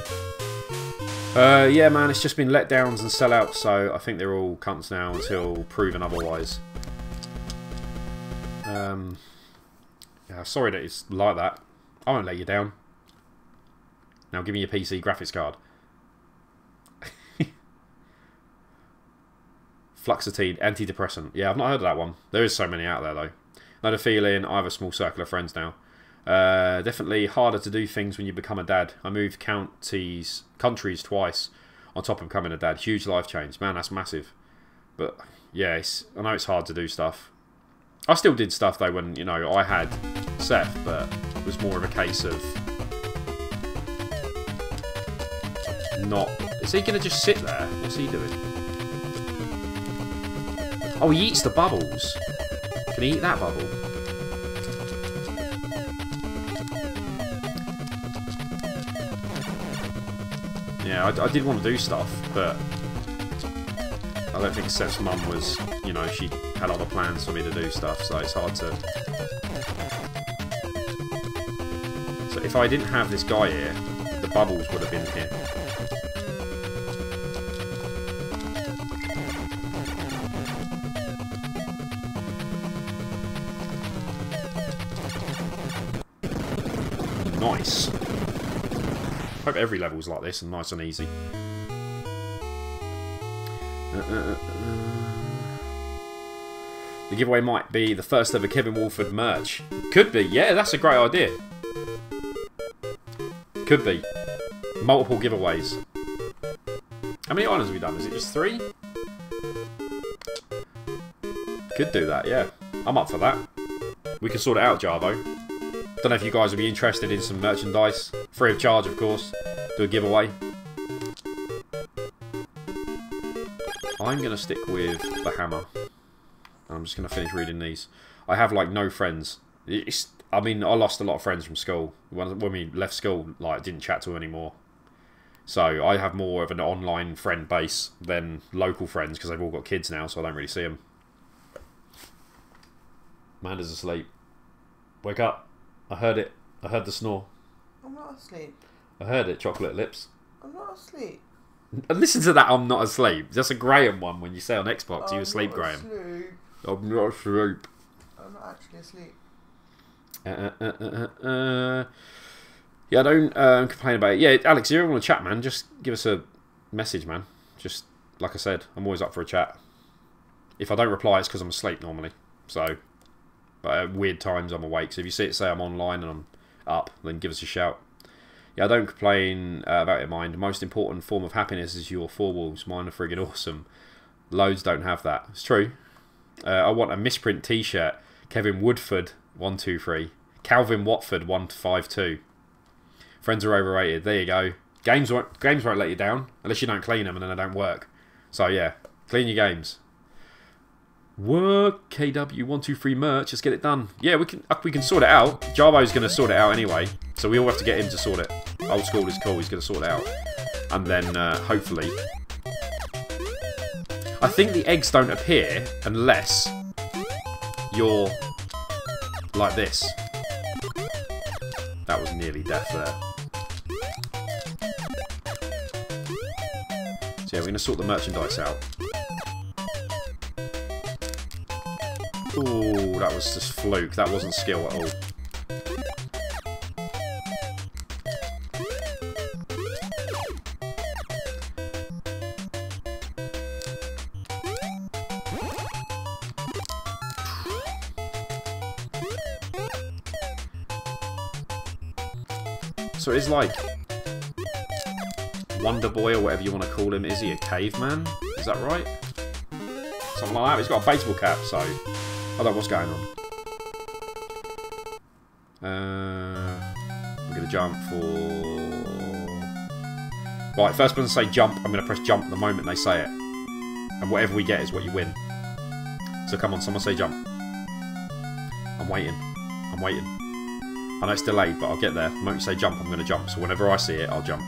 Speaker 1: Yeah man, it's just been letdowns and sellouts, so I think they're all cunts now until proven otherwise. Yeah, sorry that it's like that. I won't let you down. Now give me your PC graphics card. Fluoxetine, antidepressant. Yeah, I've not heard of that one. There is so many out there though. Not a feeling. I have a small circle of friends now. Definitely harder to do things when you become a dad. I moved countries twice on top of becoming a dad. Huge life change. Man, that's massive. But yeah, I know it's hard to do stuff. I still did stuff though when, you know, I had Seth, but it was more of a case of not... Is he going to just sit there? What's he doing? Oh, he eats the bubbles. Can he eat that bubble? Yeah, I did want to do stuff, but I don't think Seth's mum was, you know, she had other plans for me to do stuff, so it's hard to... So if I didn't have this guy here, the bubbles would have been here. Nice. Hope every level's like this and nice and easy. The giveaway might be the first ever Kevin Walford merch. Could be. Yeah, that's a great idea. Could be. Multiple giveaways. How many islands have we done? Is it just 3? Could do that, yeah. I'm up for that. We can sort it out, Jarvo. Don't know if you guys would be interested in some merchandise. Free of charge, of course. Do a giveaway. I'm going to stick with the hammer. I'm just going to finish reading these. I have, like, no friends. I mean, I lost a lot of friends from school. When we left school, like, didn't chat to anymore. So, I have more of an online friend base than local friends, because they've all got kids now, so I don't really see them. Amanda's asleep. Wake up. I heard it. I heard the snore.
Speaker 2: I'm not asleep.
Speaker 1: I heard it, chocolate lips.
Speaker 2: I'm not asleep.
Speaker 1: Listen to that, I'm not asleep. That's a Graham one when you say on Xbox, you asleep, Graham.
Speaker 2: Asleep.
Speaker 1: I'm not asleep.
Speaker 2: I'm not actually asleep.
Speaker 1: Yeah, I don't complain about it. Yeah, Alex, if you ever want to chat, man, just give us a message, man. Just, like I said, I'm always up for a chat. If I don't reply, it's because I'm asleep normally. So... But at weird times I'm awake, so if you see it say I'm online and I'm up, then give us a shout. Yeah, I don't complain about it, mind. The most important form of happiness is your 4 walls. Mine are friggin' awesome. Loads don't have that. It's true. I want a misprint t-shirt. Kevin Woodford, 123. Calvin Watford, 152. Friends are overrated. There you go. Games won't let you down, unless you don't clean them and then they don't work. So yeah, clean your games. Work KW123 merch. Let's get it done. Yeah, we can sort it out. Jarbo's going to sort it out anyway, so we all have to get him to sort it. Old school is cool. He's going to sort it out, and then hopefully, I think the eggs don't appear unless you're like this. That was nearly death there. So yeah, we're going to sort the merchandise out. Ooh, that was just fluke. That wasn't skill at all. So it's like Wonder Boy or whatever you want to call him. Is he a caveman? Is that right? Something like that. He's got a baseball cap, so... I don't know what's going on. I'm going to jump for... Right, first person to say jump, I'm going to press jump the moment they say it. And whatever we get is what you win. So come on, someone say jump. I'm waiting. I'm waiting. I know it's delayed, but I'll get there. The moment you say jump, I'm going to jump. So whenever I see it, I'll jump.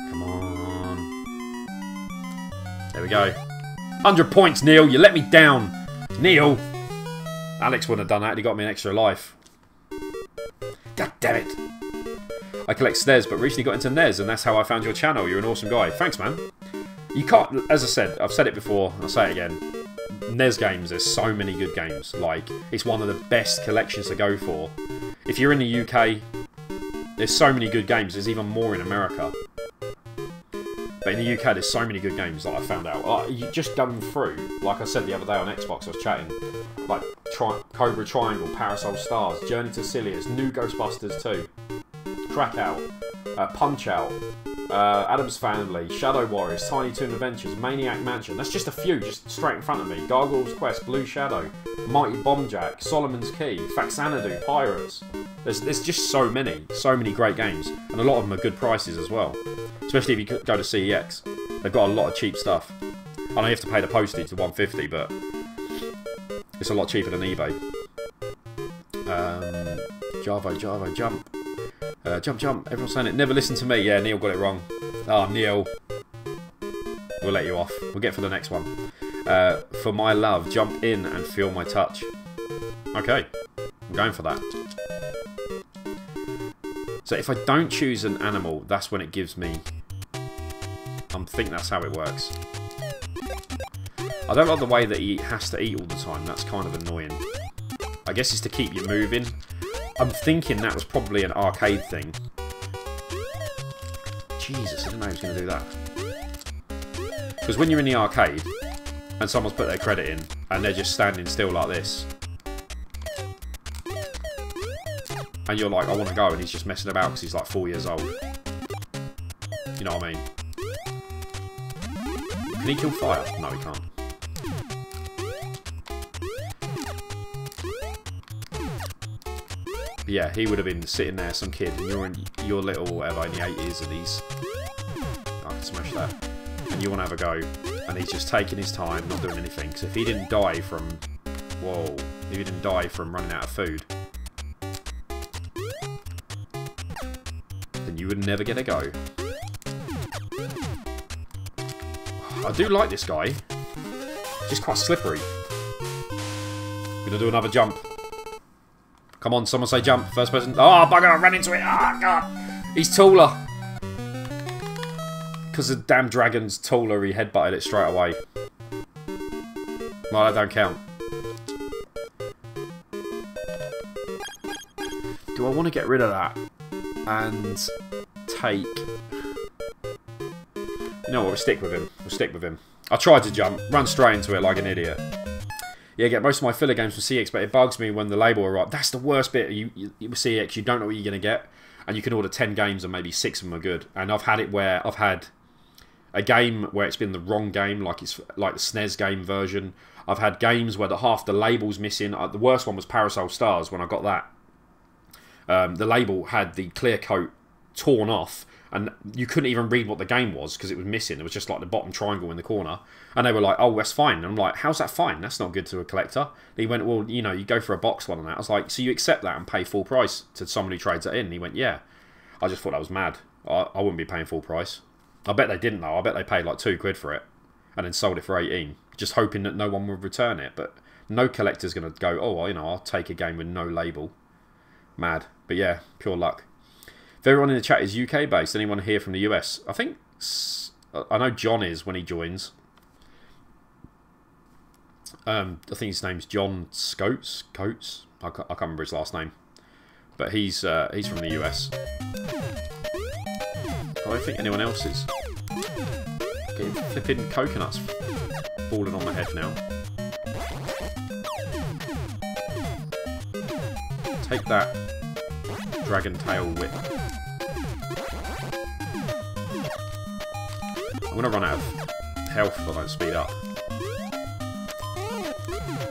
Speaker 1: Come on. There we go. 100 points, Neil. You let me down. Neil. Alex wouldn't have done that. He got me an extra life. God damn it. I collect SNES, but recently got into NES, and that's how I found your channel. You're an awesome guy. Thanks, man. You can't, as I said, I've said it before, I'll say it again. NES games, there's so many good games. Like, it's one of the best collections to go for. If you're in the UK, there's so many good games. There's even more in America. But in the UK, there's so many good games that I found out. Like, you just going through, like I said the other day on Xbox, I was chatting, like Cobra Triangle, Parasol Stars, Journey to Silius, New Ghostbusters 2, Crackout, Punch-Out, Addams Family, Shadow Warriors, Tiny Toon Adventures, Maniac Mansion. That's just a few, just straight in front of me. Gargoyle's Quest, Blue Shadow, Mighty Bomb Jack, Solomon's Key, Faxanadu, Pirates. There's just so many great games, and a lot of them are good prices as well. Especially if you go to CEX, they've got a lot of cheap stuff. I know you have to pay the postage to 150, but it's a lot cheaper than eBay. Javo, jump. Jump. Everyone's saying it. Never listen to me. Yeah, Neil got it wrong. Ah, Neil. We'll let you off. We'll get for the next one. For my love, jump in and feel my touch. Okay, I'm going for that. So if I don't choose an animal, that's when it gives me... I think that's how it works. I don't like the way that he has to eat all the time. That's kind of annoying. I guess it's to keep you moving. I'm thinking that was probably an arcade thing. Jesus, I didn't know he was going to do that. Because when you're in the arcade, and someone's put their credit in, and they're just standing still like this, and you're like, I want to go, and he's just messing about because he's like 4 years old. You know what I mean? Can he kill fire? No, he can't. But yeah, he would have been sitting there, some kid, and you're in your little whatever in the 80s, and he's... I can smash that. And you want to have a go, and he's just taking his time, not doing anything. Because if he didn't die from... Whoa. If he didn't die from running out of food, then you would never get a go. I do like this guy. Just quite slippery. Gonna do another jump. Come on, someone say jump. First person. Oh, bugger, I ran into it. Oh, God. He's taller. Because the damn dragon's taller, he headbutted it straight away. Well, that don't count. Do I want to get rid of that? And take... You know what, we'll stick with him. We'll stick with him. I tried to jump, run straight into it like an idiot. Yeah, I get most of my filler games from CX, but it bugs me when the label arrives. That's the worst bit. You with CX, you don't know what you're going to get. And you can order 10 games and maybe 6 of them are good. And I've had it where I've had a game where it's been the wrong game, like it's like the SNES game version. I've had games where half the label's missing. The worst one was Parasol Stars when I got that. The label had the clear coat torn off, and you couldn't even read what the game was because it was missing. It was just like the bottom triangle in the corner. And they were like, oh, that's fine. And I'm like, how's that fine? That's not good to a collector. And he went, well, you know, you go for a box one on that. I was like, so you accept that and pay full price to someone who trades it in? And he went, yeah. I just thought that was mad. I wouldn't be paying full price. I bet they didn't though. I bet they paid like £2 for it and then sold it for 18, just hoping that no one would return it. But no collector's going to go, oh, well, you know, I'll take a game with no label. Mad. But yeah, pure luck. If everyone in the chat is UK based, anyone here from the US? I think, I know John is when he joins. I think his name's John Coates. I can't remember his last name, but he's from the US. I don't think anyone else is. Getting flipping coconuts falling on my head now. Take that, Dragon Tail Whip. I'm gonna run out of health if I don't speed up.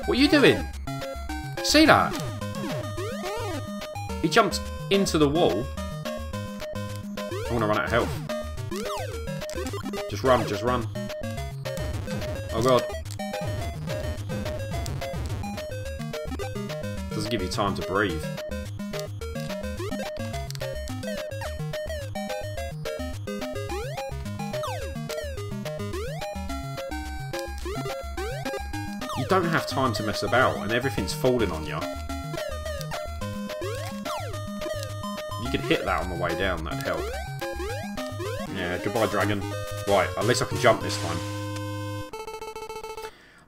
Speaker 1: What are you doing? See that? He jumped into the wall. I'm gonna run out of health. Just run, just run. Oh god. Doesn't give you time to breathe. You don't have time to mess about and everything's falling on you. You could hit that on the way down, that'd help. Yeah, goodbye dragon. Right, at least I can jump this time.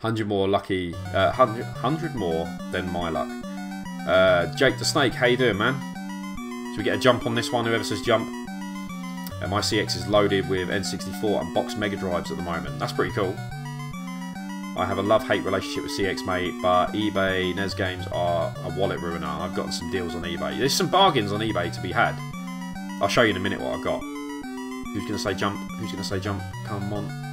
Speaker 1: 100 more lucky, 100 more than my luck. Jake the Snake, how you doing, man? Should we get a jump on this one? Whoever says jump. My CX is loaded with N64 and box Mega Drives at the moment. That's pretty cool. I have a love-hate relationship with CX, mate, but eBay NES games are a wallet ruiner. I've gotten some deals on eBay. There's some bargains on eBay to be had. I'll show you in a minute what I've got. Who's going to say jump? Who's going to say jump? Come on.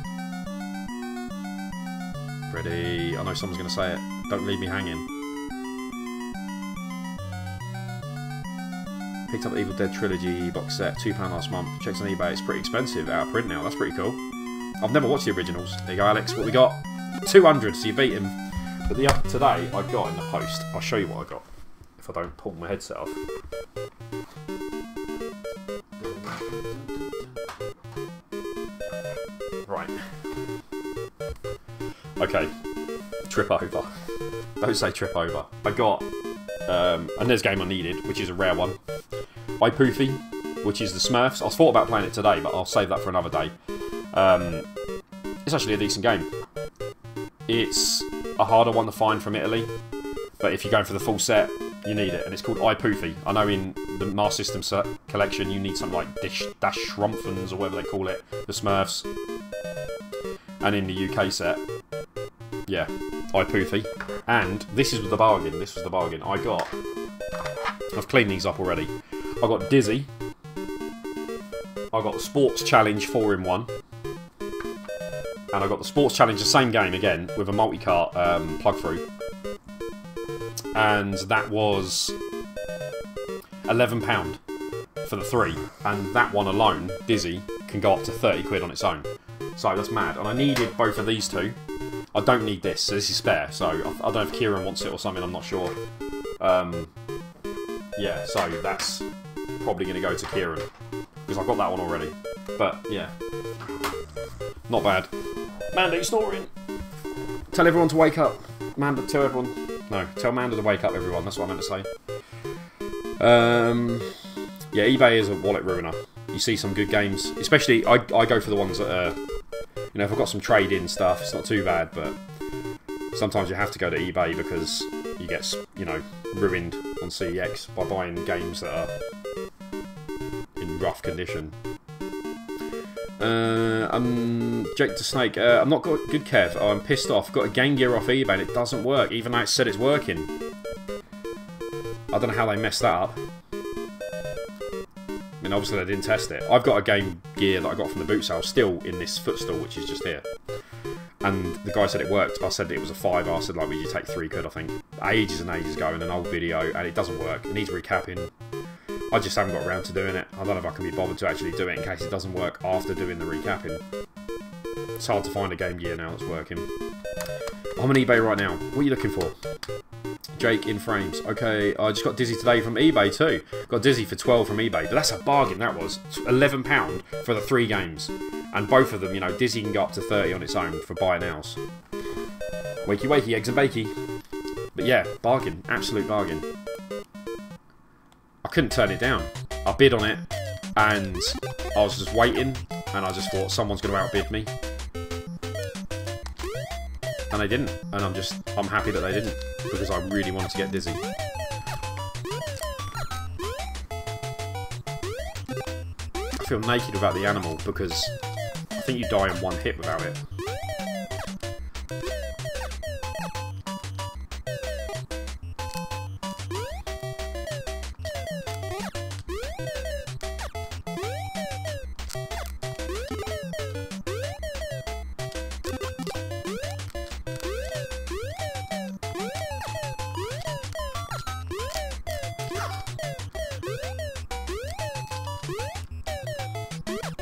Speaker 1: Ready? I know someone's going to say it. Don't leave me hanging. Picked up Evil Dead Trilogy box set, £2 last month. Checks on eBay, it's pretty expensive, out of print now. That's pretty cool. I've never watched the originals. There you go, Alex. What we got? 200, so you beat him. But the today I got in the post. I'll show you what I got if I don't pull my headset off. Right. Okay. Trip over. Don't say trip over. I got a NES game I needed, which is a rare one. iPoofy, which is the Smurfs. I thought about playing it today, but I'll save that for another day. It's actually a decent game. It's a harder one to find from Italy, but if you're going for the full set, you need it. And it's called iPoofy. I know in the Master System collection you need something like Dash Schrumpfens or whatever they call it, the Smurfs. And in the UK set, yeah, iPoofy. And this is the bargain. This was the bargain. I've cleaned these up already. I got Dizzy. I got the Sports Challenge 4-in-1. And I got the Sports Challenge, the same game again, with a multi-cart plug-through. And that was £11 for the 3. And that one alone, Dizzy, can go up to 30 quid on its own. So that's mad. And I needed both of these two. I don't need this, so this is spare. So I don't know if Kieran wants it or something, I'm not sure. Yeah, so that's probably going to go to Kieran. Because I've got that one already. But, yeah. Not bad. Manda, you're snoring. Tell everyone to wake up. Manda, tell everyone. No, tell Manda to wake up, everyone. That's what I meant to say. Yeah, eBay is a wallet ruiner. You see some good games. Especially, I go for the ones that are... You know, if I've got some trade-in stuff, it's not too bad, but... Sometimes you have to go to eBay because you get, you know, ruined on CEX by buying games that are in rough condition. Jake the Snake. I'm not got good, Kev. Oh, I'm pissed off. Got a Game Gear off eBay and it doesn't work, even though it said it's working. I don't know how they messed that up. I mean, obviously they didn't test it. I've got a Game Gear that I got from the boot sale still in this footstool, which is just here. And the guy said it worked. I said it was a 5. I said, like, would you take 3 quid, I think. Ages and ages ago in an old video, and it doesn't work. It needs recapping. I just haven't got around to doing it. I don't know if I can be bothered to actually do it in case it doesn't work after doing the recapping. It's hard to find a Game Gear now that's working. I'm on eBay right now. What are you looking for? Jake in frames. Okay, I just got Dizzy today from eBay too. Got Dizzy for 12 from eBay, but that's a bargain, that was. £11 for the 3 games. And both of them, you know, Dizzy can go up to 30 on its own for buy nows. Wakey wakey, eggs and bakey. But yeah, bargain. Absolute bargain. I couldn't turn it down. I bid on it, and I was just waiting, and I just thought someone's going to outbid me. And they didn't, and I'm happy that they didn't, because I really wanted to get Dizzy. I feel naked without the animal, because I think you die in one hit without it.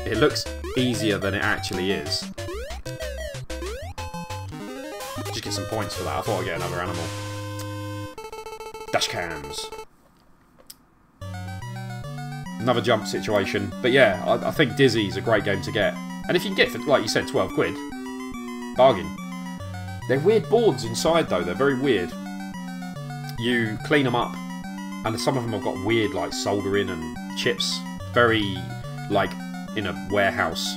Speaker 1: It looks easier than it actually is. Just get some points for that. I thought I'd get another animal. Dash cams. Another jump situation. But yeah, I think Dizzy's a great game to get. And if you can get, for, like you said, 12 quid, bargain. They're weird boards inside though. They're very weird. You clean them up, and some of them have got weird like soldering and chips. Very like in a warehouse.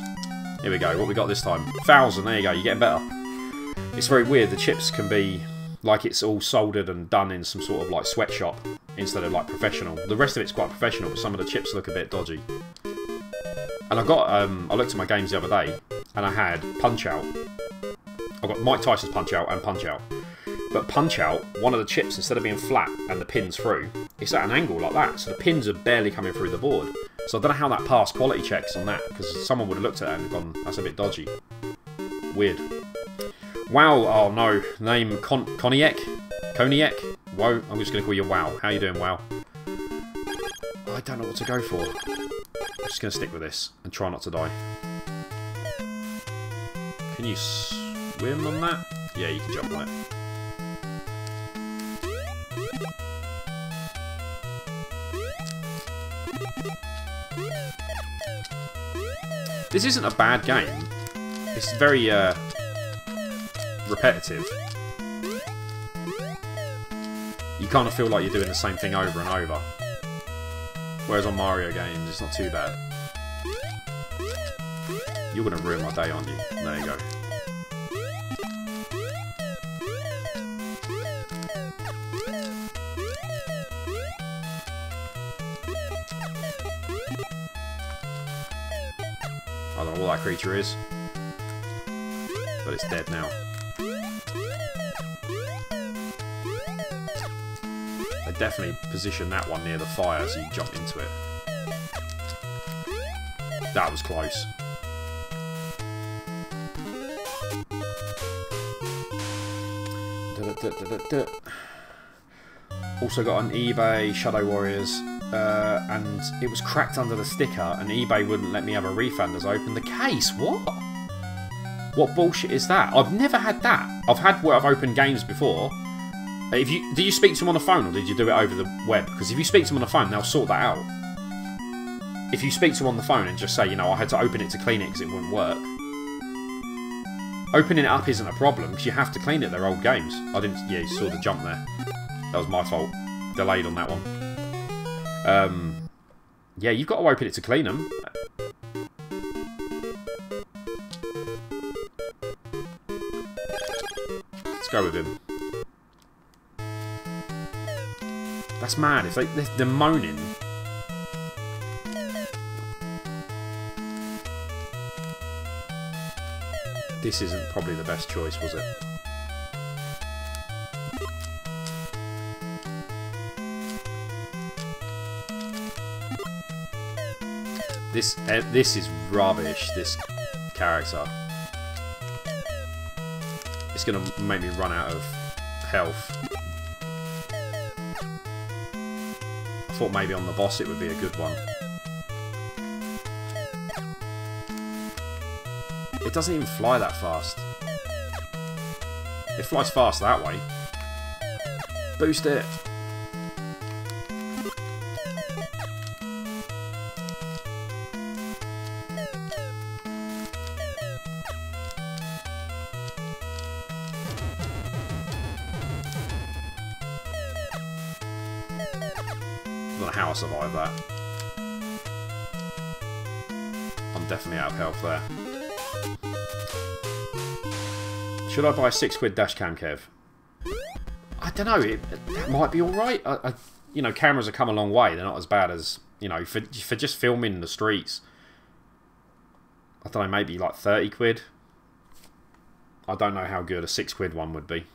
Speaker 1: Here we go. What we got this time? 1,000. There you go. You're getting better. It's very weird. The chips can be like it's all soldered and done in some sort of like sweatshop instead of like professional. The rest of it's quite professional, but some of the chips look a bit dodgy. And I looked at my games the other day, and I had Punch-Out. I've got Mike Tyson's Punch-Out and Punch-Out. But Punch-Out, one of the chips, instead of being flat and the pins through, it's at an angle like that, so the pins are barely coming through the board. So I don't know how that passed quality checks on that, because someone would have looked at that and gone, that's a bit dodgy. Weird. Wow, oh no, name Cognac? Whoa, I'm just going to call you Wow. How you doing, Wow? I don't know what to go for. I'm just going to stick with this and try not to die. Can you swim on that? Yeah, you can jump on it. This isn't a bad game. It's very repetitive. You kind of feel like you're doing the same thing over and over. Whereas on Mario games, it's not too bad. You're going to ruin my day, aren't you? There you go. I don't know what that creature is, but it's dead now. They definitely position that one near the fire so you jump into it. That was close. Also got on eBay Shadow Warriors, and it was cracked under the sticker, and eBay wouldn't let me have a refund as I opened the case. What? What bullshit is that? I've never had that. I've had where I've opened games before. Did you speak to them on the phone, or did you do it over the web? Because if you speak to them on the phone, they'll sort that out. If you speak to them on the phone and just say, you know, I had to open it to clean it because it wouldn't work. Opening it up isn't a problem, because you have to clean it. They're old games. I didn't... Yeah, you saw the jump there. That was my fault. Delayed on that one. Yeah, you've got to open it to clean them. Let's go with him. That's mad. If they're moaning. This isn't probably the best choice, was it? This is rubbish, this character. It's gonna make me run out of health. I thought maybe on the boss it would be a good one. It doesn't even fly that fast. It flies fast that way. Boost it! I don't know how I survived that. I'm definitely out of health there. Should I buy a £6 dash cam, Kev? I don't know. It might be all right. You know, cameras have come a long way. They're not as bad as, you know, for just filming in the streets. I don't know, maybe like £30. I don't know how good a £6 one would be.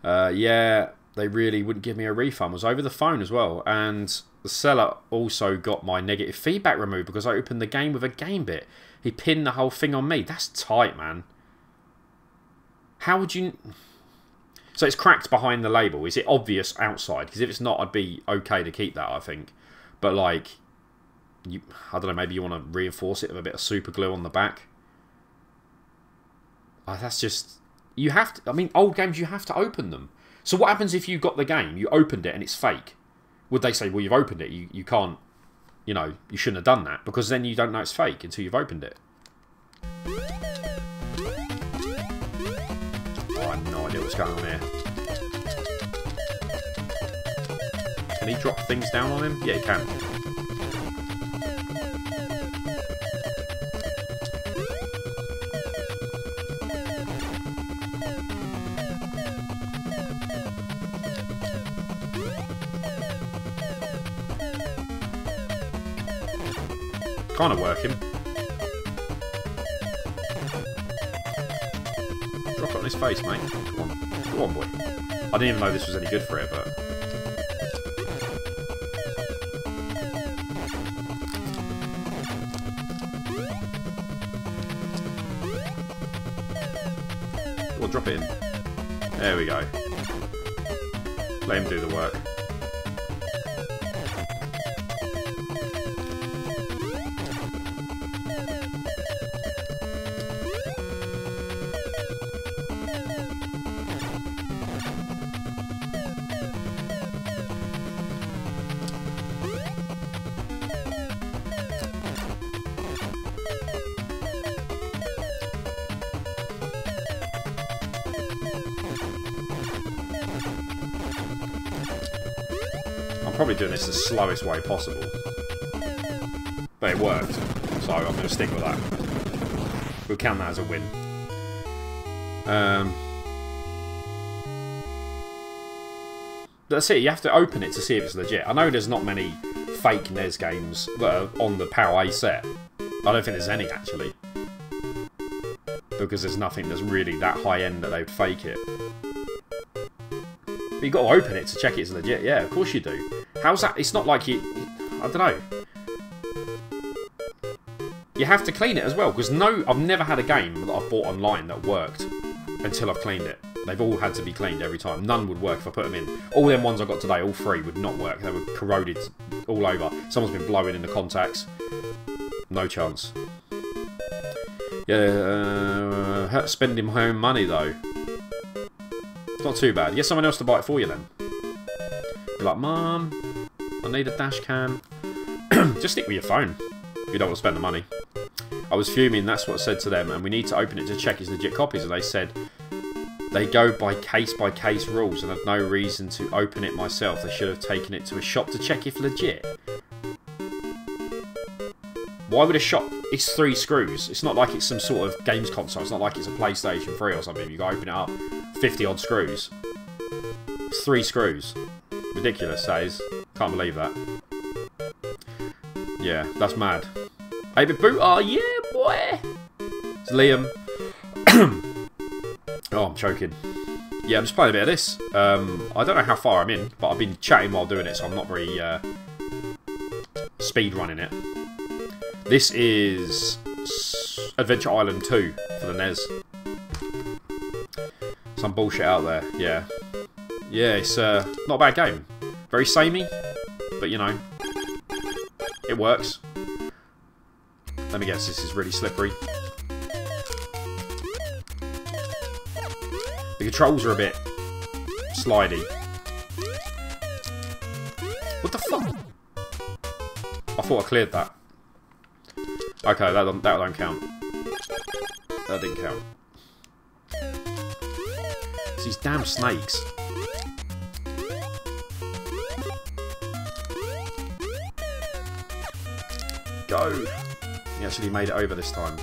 Speaker 1: Yeah, they really wouldn't give me a refund. It was over the phone as well, and the seller also got my negative feedback removed because I opened the game with a game bit. He pinned the whole thing on me. That's tight, man. How would you... So it's cracked behind the label. Is it obvious outside? Because if it's not, I'd be okay to keep that, I think. But, like, I don't know, maybe you want to reinforce it with a bit of super glue on the back. That's just... You have to... I mean, old games, you have to open them. So what happens if you got the game, you opened it, and it's fake? Would they say, well, you've opened it, you can't... You know, you shouldn't have done that. Because then you don't know it's fake until you've opened it. I have no idea what's going on here. Can he drop things down on him? Yeah, he can. kind of working. Drop it on his face, mate. Come on. Come on, boy. I didn't even know this was any good for it, but... We'll drop it in. There we go. Let him do the work. Probably doing this the slowest way possible, but it worked, so I'm going to stick with that. We'll count that as a win. That's it, you have to open it to see if it's legit. I know there's not many fake NES games that are on the PAL A set. I don't think there's any, actually, because there's nothing that's really that high end that they would fake it. But you've got to open it to check it's legit. Yeah, of course you do. How's that? It's not like you... I don't know. You have to clean it as well, because I've never had a game that I've bought online that worked until I've cleaned it. They've all had to be cleaned every time. None would work if I put them in. All them ones I got today, all three, would not work. They were corroded all over. Someone's been blowing in the contacts. No chance. Yeah, spending my own money, though. It's not too bad. Get someone else to buy it for you, then. Be like, Mum, I need a dash cam. Just stick with your phone if you don't want to spend the money. I was fuming, that's what I said to them, and we need to open it to check it's legit copies, and they said they go by case rules and have no reason to open it myself. They should have taken it to a shop to check if legit. Why would a shop... It's 3 screws. It's not like it's some sort of games console. It's not like it's a PlayStation 3 or something. You got to open it up. 50 odd screws. It's 3 screws. Ridiculous, that is. Can't believe that. Yeah, that's mad. 8-bit boot? Oh, yeah, boy! It's Liam. Oh, I'm choking. Yeah, I'm just playing a bit of this. I don't know how far I'm in, but I've been chatting while doing it, so I'm not very speed running it. This is Adventure Island 2 for the NES. Some bullshit out there, yeah. Yeah, it's not a bad game. Very samey, but you know, it works. Let me guess, this is really slippery. The controls are a bit slidey. What the fuck? I thought I cleared that. Okay, that don't count. That didn't count. It's these damn snakes. Go! He actually made it over this time.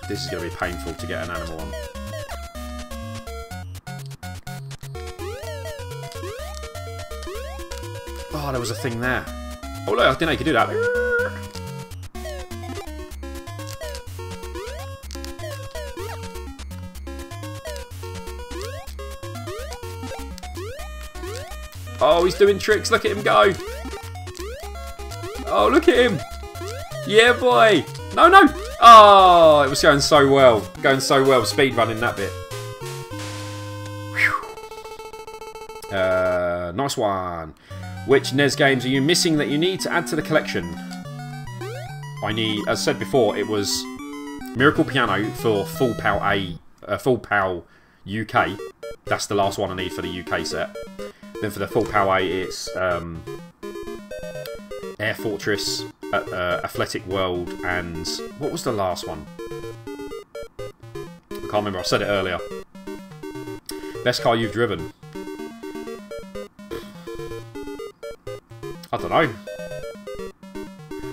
Speaker 1: This is going to be painful to get an animal on. Oh, there was a thing there. Oh look, I didn't know you could do that. Oh, he's doing tricks. Look at him go. Oh, look at him. Yeah, boy. No, no. Oh, it was going so well. Going so well. Speed running that bit. Nice one. Which NES games are you missing that you need to add to the collection? I need, as said before, it was Miracle Piano for Full PAL A, Full PAL UK. That's the last one I need for the UK set. Then for the Full PAL A, it's Air Fortress, Athletic World, and what was the last one? I can't remember. I said it earlier. Best car you've driven? I don't know.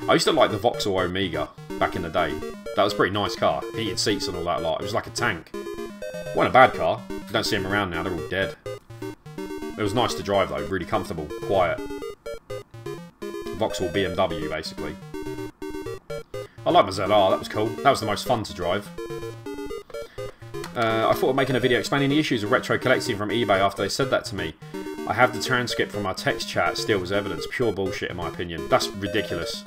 Speaker 1: I used to like the Vauxhall Omega back in the day. That was a pretty nice car. Heated seats and all that lot. It was like a tank. Wasn't a bad car. You don't see them around now. They're all dead. It was nice to drive though, really comfortable, quiet. Vauxhall BMW, basically. I like my ZR, that was cool. That was the most fun to drive. I thought of making a video explaining the issues of retro collecting from eBay after they said that to me. I have the transcript from our text chat still as evidence. Pure bullshit in my opinion. That's ridiculous.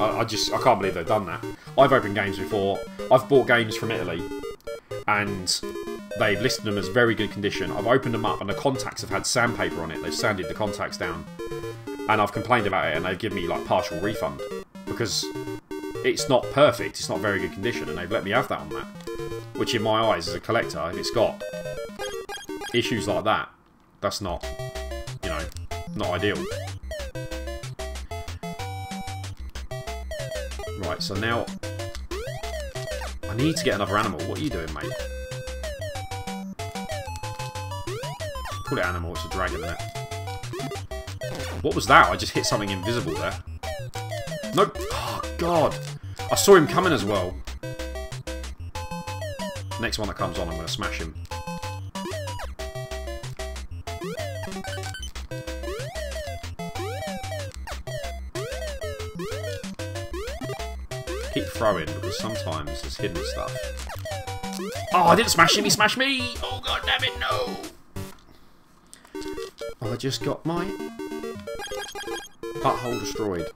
Speaker 1: I can't believe they've done that. I've opened games before. I've bought games from Italy and they've listed them as very good condition. I've opened them up and the contacts have had sandpaper on it. They've sanded the contacts down. And I've complained about it and they've given me like partial refund. Because it's not perfect, it's not very good condition and they've let me have that on that. Which in my eyes as a collector, if it's got issues like that, that's not, you know, not ideal. Right, so now I need to get another animal. What are you doing, mate? Call it animal, it's a dragon, isn't it? What was that? I just hit something invisible there. Nope. Oh, God. I saw him coming as well. Next one that comes on, I'm going to smash him. Keep throwing, because sometimes there's hidden stuff. Oh, I didn't smash him, he smashed me! Oh, God damn it, no! I just got my butthole destroyed.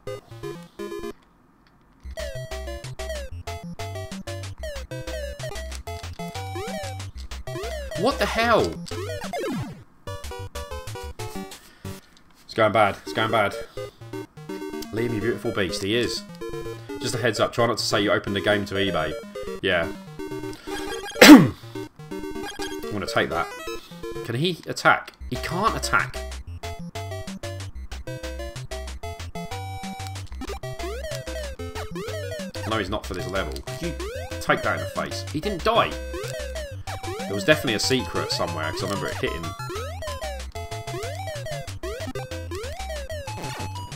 Speaker 1: What the hell? It's going bad. It's going bad. Liam, you beautiful beast. He is. Just a heads up. Try not to say you opened the game to eBay. Yeah. I'm going to take that. Can he attack? He can't attack. I know he's not for this level. Could you take that in the face? He didn't die. There was definitely a secret somewhere, because I remember it hitting.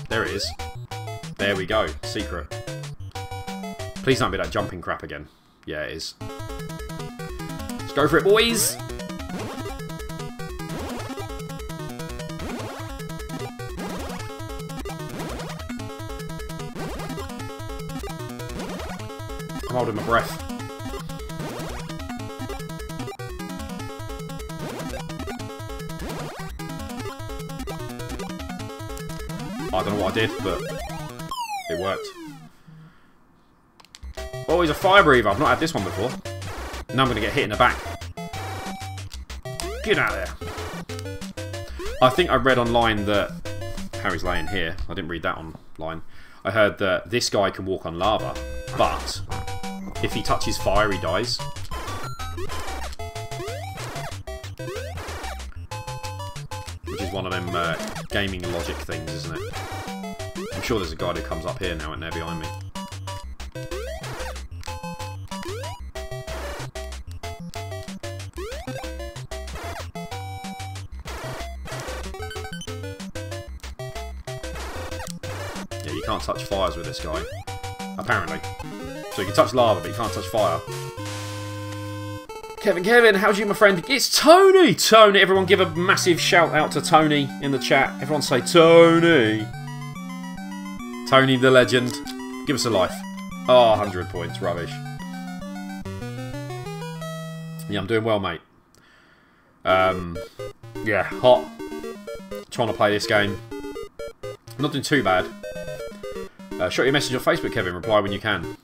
Speaker 1: There it is. There we go. Secret. Please don't be that jumping crap again. Yeah, it is. Let's go for it, boys! I'm holding my breath. I don't know what I did, but it worked. Oh, he's a fire breather. I've not had this one before. Now I'm going to get hit in the back. Get out of there. I think I read online that... Harry's laying here. I didn't read that online. I heard that this guy can walk on lava, but if he touches fire, he dies. Which is one of them gaming logic things, isn't it? I'm sure there's a guy who comes up here now and they're behind me. Yeah, you can't touch fires with this guy. Apparently. So you can touch lava, but you can't touch fire. Kevin, how's you, my friend? It's Tony! Tony, everyone give a massive shout out to Tony in the chat. Everyone say, Tony! Tony the legend. Give us a life. Oh, 100 points. Rubbish. Yeah, I'm doing well, mate. Yeah, hot. Trying to play this game. I'm not doing too bad. Shoot your message on Facebook, Kevin. Reply when you can.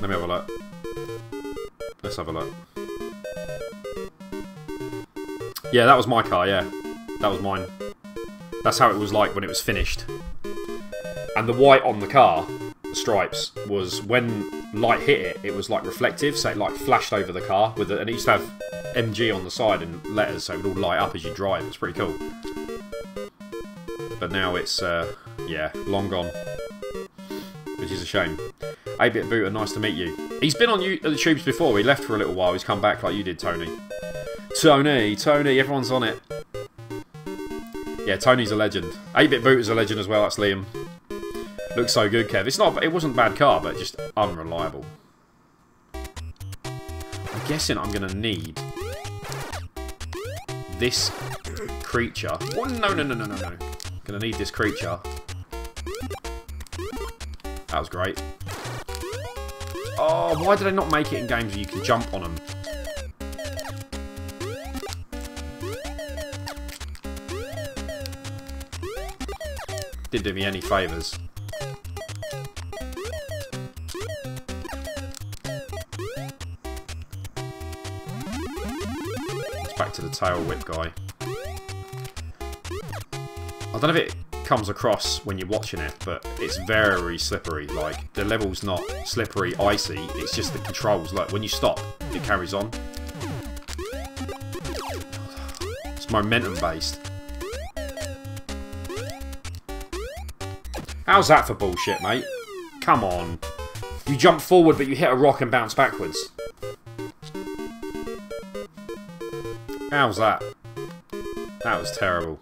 Speaker 1: Let me have a look. Let's have a look. Yeah, that was my car, yeah. That was mine. That's how it was like when it was finished. And the white on the car, the stripes, was when light hit it, it was like reflective, so it like flashed over the car. And it used to have MG on the side and letters, so it would all light up as you drive. It's pretty cool. But now it's, yeah, long gone. Which is a shame. 8-Bit Booter, nice to meet you. He's been on the tubes before. He left for a little while. He's come back like you did, Tony. Tony, everyone's on it. Yeah, Tony's a legend. 8-Bit Booter's a legend as well. That's Liam. Looks so good, Kev. It wasn't a bad car, but just unreliable. I'm guessing I'm going to need this creature. Oh, no. Gonna need this creature. That was great. Oh, why did I not make it in games where you can jump on them? Didn't do me any favours. It's back to the tail whip guy. I don't know if it comes across when you're watching it, but it's very slippery. Like, the level's not slippery, icy, it's just the controls. Like, when you stop, it carries on. It's momentum based. How's that for bullshit, mate? Come on. You jump forward, but you hit a rock and bounce backwards. How's that? That was terrible.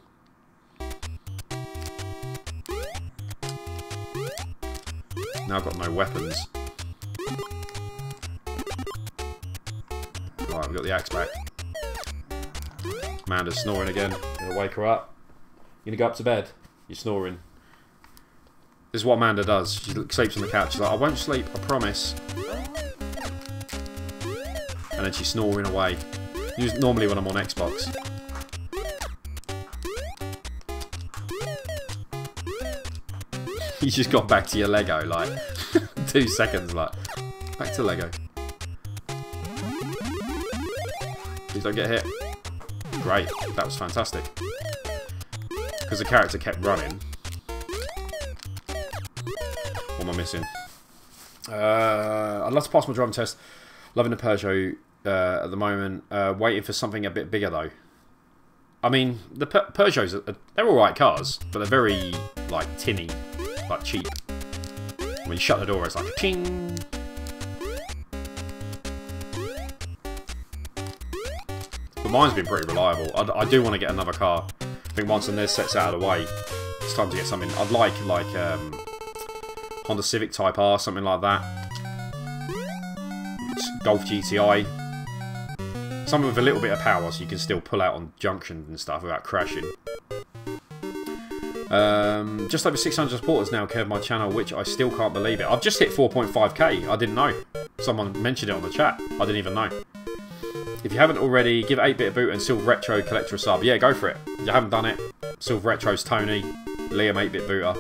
Speaker 1: Now I've got no weapons. Right, we've got the axe back. Amanda's snoring again. Gonna wake her up. You gonna go up to bed? You're snoring. This is what Amanda does. She sleeps on the couch. She's like, I won't sleep, I promise. And then she's snoring away. Normally when I'm on Xbox. You just got back to your Lego, like, 2 seconds, like, back to Lego. Please don't get hit. Great, that was fantastic. Because the character kept running. What am I missing? I'd love to pass my driving test. Loving the Peugeot at the moment. Waiting for something a bit bigger though. I mean, the Peugeots, they're alright cars, but they're very, like, tinny, like cheap. When you shut the door, it's like, ping! But mine's been pretty reliable. I do want to get another car. I think once the NES sets out of the way, it's time to get something. I'd like Honda Civic Type R, something like that. Golf GTI. Something with a little bit of power so you can still pull out on junctions and stuff without crashing. Just over 600 supporters now, Kev, my channel, which I still can't believe it. I've just hit 4.5k. I didn't know. Someone mentioned it on the chat. I didn't even know. If you haven't already, give 8-Bit Boot and Silver Retro Collector a sub. Yeah, go for it. If you haven't done it, Silver Retro's Tony, Liam 8-Bit Booter.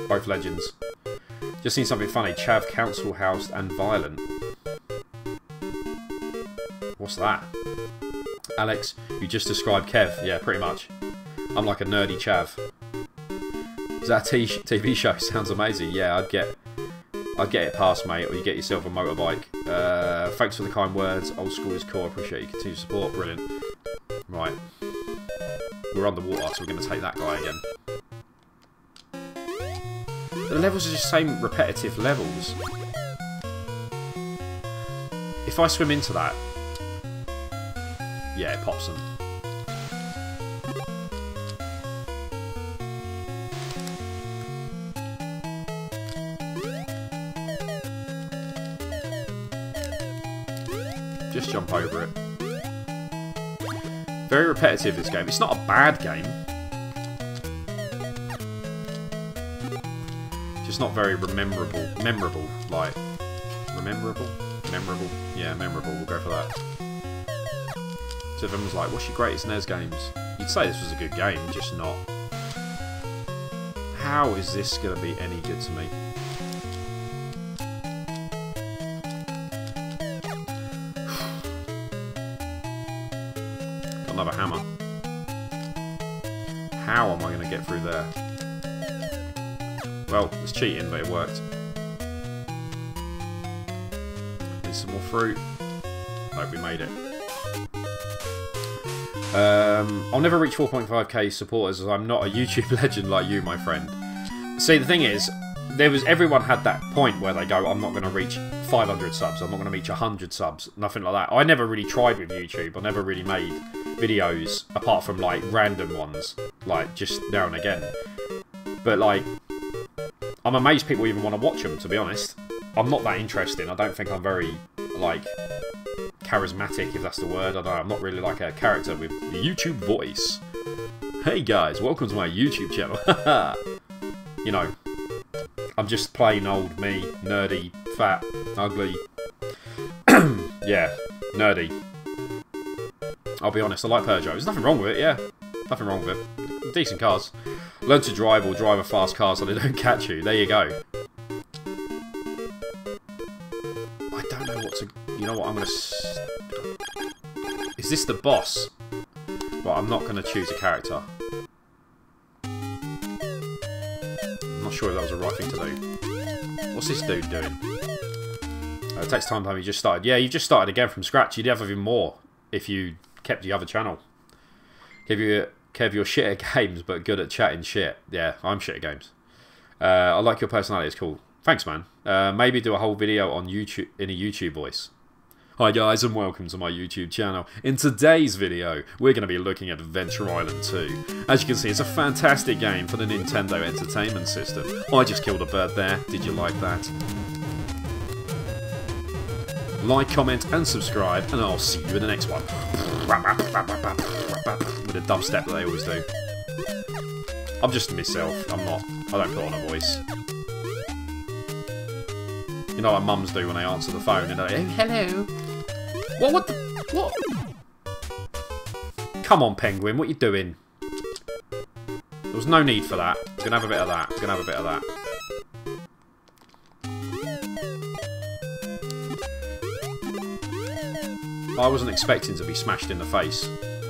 Speaker 1: Both legends. Just seen something funny. Chav, Council House and Violent. What's that? Alex, you just described Kev. Yeah, pretty much. I'm like a nerdy chav. Is that a TV show? Sounds amazing. Yeah, I'd get it past, mate, or you get yourself a motorbike. Thanks for the kind words. Old school is cool. I appreciate your continued support. Brilliant. Right. We're underwater, so we're going to take that guy again. The levels are just the same repetitive levels. If I swim into that, yeah, it pops them. Just jump over it. Very repetitive, this game. It's not a bad game. Just not very memorable. Like, memorable? Yeah, memorable. We'll go for that. So if everyone's like, what's your greatest NES games? You'd say this was a good game, just not. How is this going to be any good to me? Got another hammer. How am I going to get through there? Well, it's cheating, but it worked. Need some more fruit. Hope we made it. I'll never reach 4.5k supporters as I'm not a YouTube legend like you, my friend. See, the thing is, everyone had that point where they go, I'm not going to reach 500 subs, I'm not going to reach 100 subs, nothing like that. I never really tried with YouTube. I never really made videos, apart from, like, random ones, like, just now and again. But, like, I'm amazed people even want to watch them, to be honest. I'm not that interesting. I don't think I'm very, like, charismatic, if that's the word. I don't know. I'm not really like a character with the YouTube voice. Hey guys, welcome to my YouTube channel. You know, I'm just plain old me, nerdy, fat, ugly. Yeah, nerdy. I'll be honest, I like Peugeot. There's nothing wrong with it, yeah. Nothing wrong with it. Decent cars. Learn to drive or drive a fast car so they don't catch you. There you go. I don't know what to... You know what, I'm going to... Is this the boss? Right, I'm not going to choose a character. I'm not sure if that was the right thing to do. What's this dude doing? It takes time to have you just started. Yeah, you've just started again from scratch. You'd have even more if you kept the other channel. Kev, you're shit at games, but good at chatting shit. Yeah, I'm shit at games. I like your personality. It's cool. Thanks, man. Maybe do a whole video on YouTube in a YouTube voice. Hi guys, and welcome to my YouTube channel. In today's video, we're going to be looking at Adventure Island 2. As you can see, it's a fantastic game for the Nintendo Entertainment System. I just killed a bird there. Did you like that? Like, comment, and subscribe, and I'll see you in the next one. With a dubstep that they always do. I'm just myself. I don't put on a voice. You know what mums do when they answer the phone and they're like, oh, hello. What the? What? Come on, Penguin, what you doing? There was no need for that. We're gonna have a bit of that. We're gonna have a bit of that. I wasn't expecting to be smashed in the face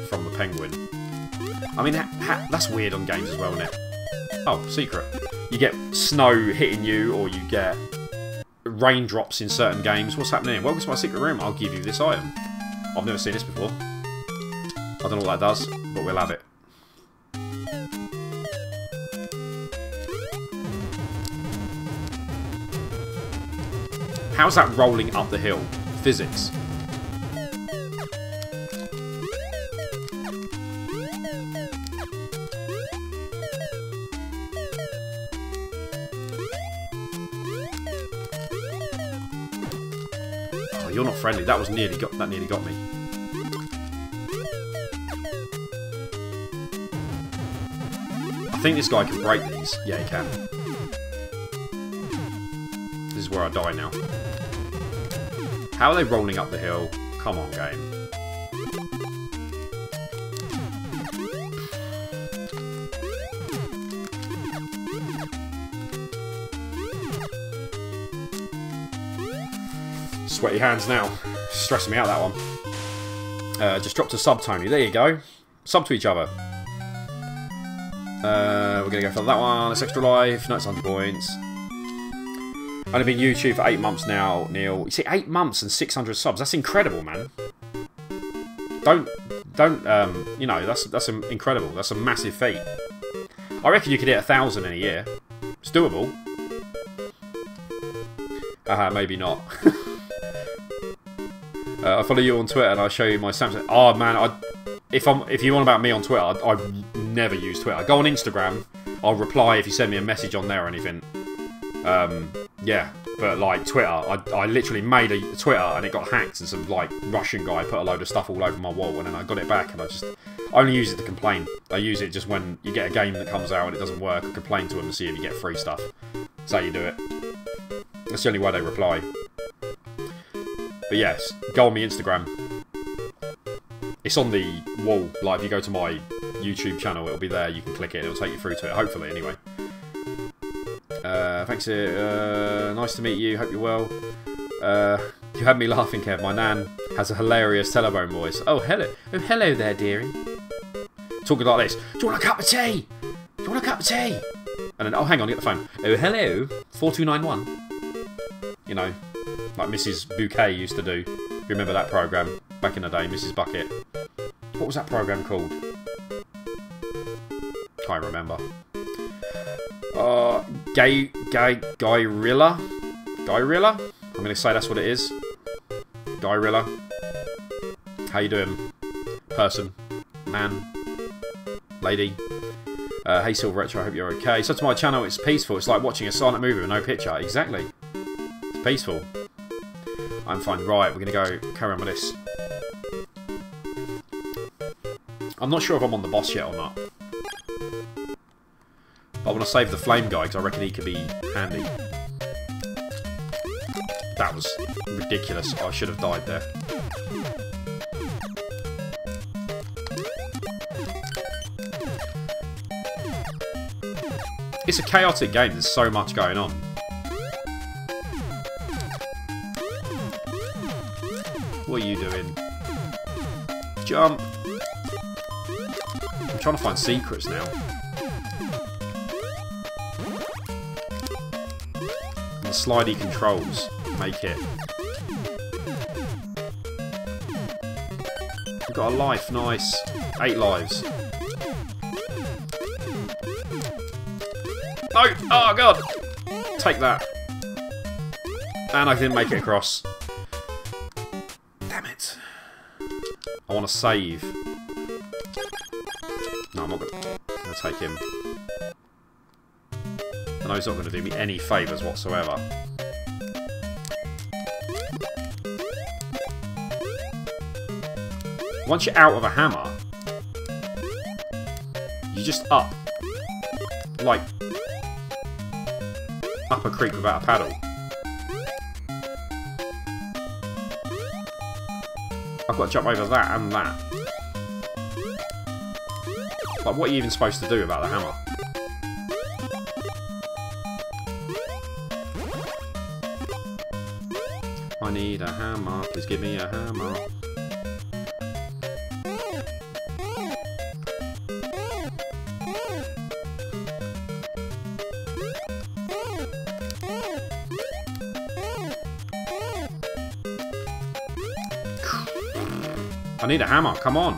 Speaker 1: from the Penguin. I mean, that's weird on games as well, isn't it? Oh, secret. You get snow hitting you, or you get raindrops in certain games. What's happening? Welcome to my secret room. I'll give you this item. I've never seen this before. I don't know what that does, but we'll have it. How's that rolling up the hill? Physics. You're not friendly. That nearly got me. I think this guy can break these. Yeah, he can. This is where I die now. How are they rolling up the hill? Come on, game. Sweaty hands now. Stressing me out, that one. Just dropped a sub, Tony. There you go. Sub to each other. We're going to go for that one. It's extra life. No, it's 100 points. Only been YouTube for 8 months now, Neil. You see, 8 months and 600 subs. That's incredible, man. Don't, you know, that's incredible. That's a massive feat. I reckon you could hit 1,000 in a year. It's doable. Maybe not. I follow you on Twitter and I show you my Samsung. Oh man, if you want about me on Twitter, I never use Twitter. I go on Instagram. I'll reply if you send me a message on there or anything. Yeah, but like Twitter, I literally made a Twitter and it got hacked and some like Russian guy put a load of stuff all over my wall and then I got it back and I only use it to complain. I use it just when you get a game that comes out and it doesn't work. I complain to them to see if you get free stuff. That's how you do it. That's the only way they reply. But yes, go on my Instagram. It's on the wall. Like, if you go to my YouTube channel, it'll be there. You can click it. It'll take you through to it. Hopefully, anyway. Thanks. Nice to meet you. Hope you're well. You had me laughing, Kev. My nan has a hilarious telephone voice. Oh, hello. Oh, hello there, dearie. Talking like this. Do you want a cup of tea? Do you want a cup of tea? And then, oh, hang on, get the phone. Oh, hello. 4291. You know, like Mrs. Bouquet used to do. Remember that programme back in the day, Mrs. Bucket? What was that programme called? Can't remember. Guyrilla? Guyrilla? I'm going to say that's what it is. Guyrilla. How you doing? Person. Man. Lady. Hey Silver Retro, I hope you're okay. So to my channel, it's peaceful. It's like watching a silent movie with no picture. Exactly. It's peaceful. I'm fine. Right, we're going to go carry on with this. I'm not sure if I'm on the boss yet or not. I want to save the flame guy because I reckon he could be handy. That was ridiculous. I should have died there. It's a chaotic game. There's so much going on. What are you doing? Jump! I'm trying to find secrets now. And the slidey controls make it. We've got a life, nice. 8 lives. No! Oh god! Take that. And I didn't make it across. Damn it. I want to save. No, I'm not going to take him. I know he's not going to do me any favours whatsoever. Once you're out of a hammer, you just up. Like, up a creek without a paddle. I've got to jump over that and that. Like, what are you even supposed to do about the hammer? I need a hammer. Please give me a hammer. I need a hammer, come on.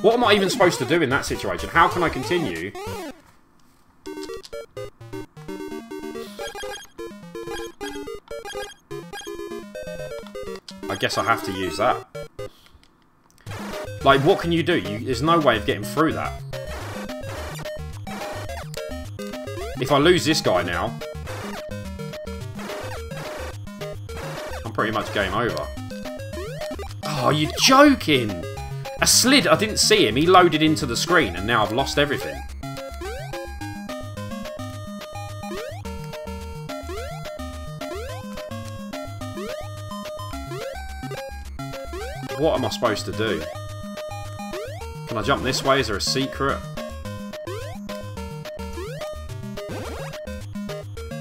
Speaker 1: What am I even supposed to do in that situation? How can I continue? I guess I have to use that. Like, what can you do? There's no way of getting through that. If I lose this guy now, I'm pretty much game over. Oh, are you joking? A slid, I didn't see him. He loaded into the screen and now I've lost everything. What am I supposed to do? Can I jump this way? Is there a secret?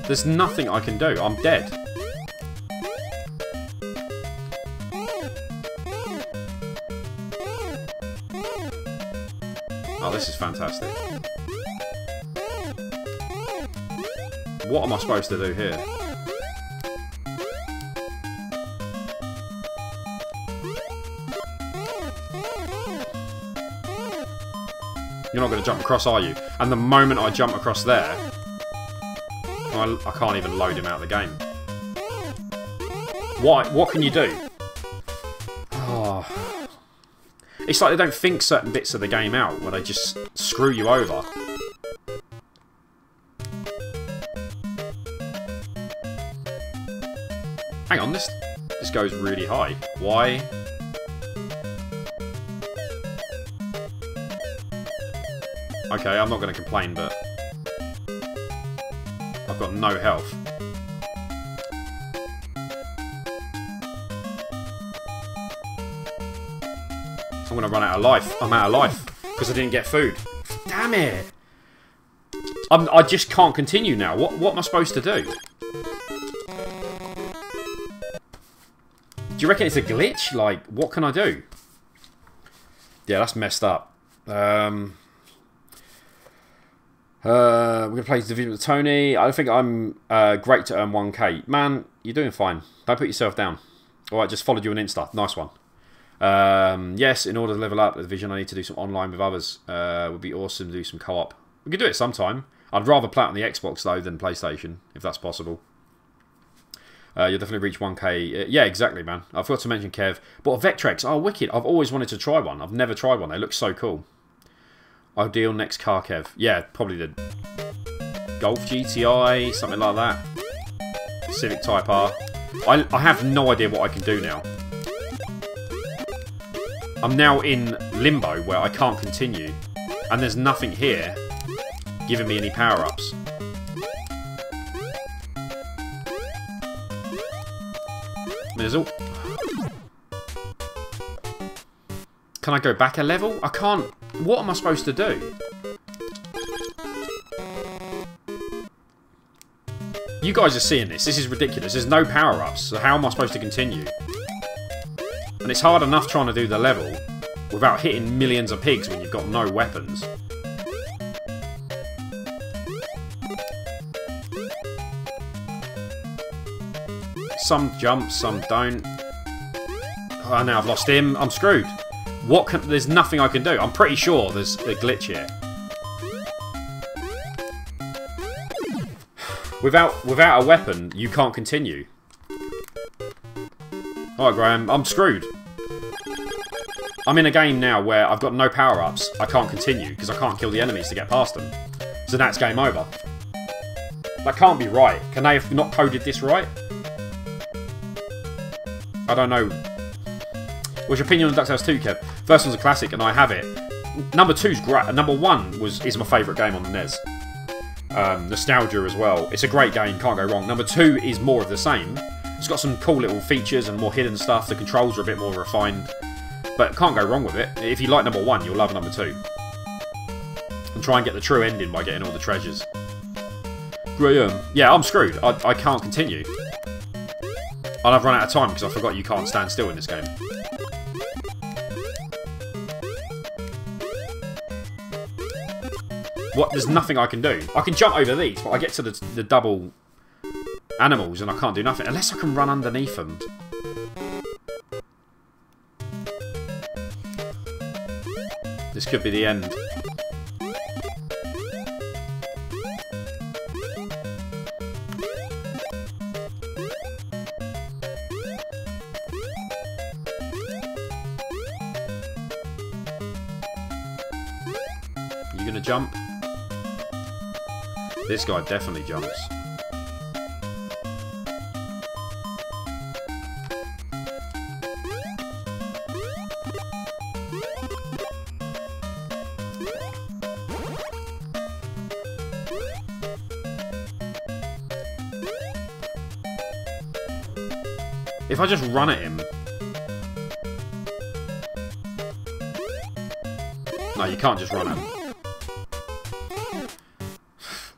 Speaker 1: There's nothing I can do. I'm dead. Oh, this is fantastic. What am I supposed to do here? You're not going to jump across, are you? And the moment I jump across there, I can't even load him out of the game. What can you do? Oh. It's like they don't think certain bits of the game out where they just screw you over. Hang on, this goes really high. Why? Okay, I'm not going to complain, but I've got no health. I'm going to run out of life. I'm out of life because I didn't get food. Damn it! I just can't continue now. What am I supposed to do? Do you reckon it's a glitch? Like, what can I do? Yeah, that's messed up. We're going to play Division with Tony. I don't think I'm great to earn 1k. Man, you're doing fine. Don't put yourself down. Alright, just followed you on Insta. Nice one. Yes, in order to level up the Division, I need to do some online with others. Would be awesome to do some co-op. We could do it sometime. I'd rather play it on the Xbox, though, than PlayStation, if that's possible. You'll definitely reach 1k. Yeah, exactly, man. I forgot to mention, Kev. But Vectrex, oh, wicked. I've always wanted to try one. I've never tried one. They look so cool. Ideal next car, Kev. Yeah, probably the Golf GTI, something like that. Civic Type R. I have no idea what I can do now. I'm now in limbo where I can't continue. And there's nothing here giving me any power-ups. There's all... Can I go back a level? I can't... What am I supposed to do? You guys are seeing this. This is ridiculous. There's no power-ups. So how am I supposed to continue? And it's hard enough trying to do the level without hitting millions of pigs when you've got no weapons. Some jump, some don't. Oh, now I've lost him. I'm screwed. What can... There's nothing I can do. I'm pretty sure there's a glitch here. Without a weapon, you can't continue. Alright, Graham. I'm screwed. I'm in a game now where I've got no power-ups. I can't continue because I can't kill the enemies to get past them. So that's game over. That can't be right. Can they have not coded this right? I don't know. What's your opinion on DuckTales 2, Kev? First one's a classic and I have it. Number 2's great. Number 1 is my favourite game on the NES. Nostalgia as well. It's a great game, can't go wrong. Number 2 is more of the same. It's got some cool little features and more hidden stuff. The controls are a bit more refined. But can't go wrong with it. If you like number 1, you'll love number 2. And try and get the true ending by getting all the treasures. Graham. Yeah, I'm screwed. I can't continue. And I've run out of time because I forgot you can't stand still in this game. What? There's nothing I can do. I can jump over these, but I get to the double animals and I can't do nothing. Unless I can run underneath them. This could be the end. You gonna jump? This guy definitely jumps. If I just run at him... No, you can't just run at him.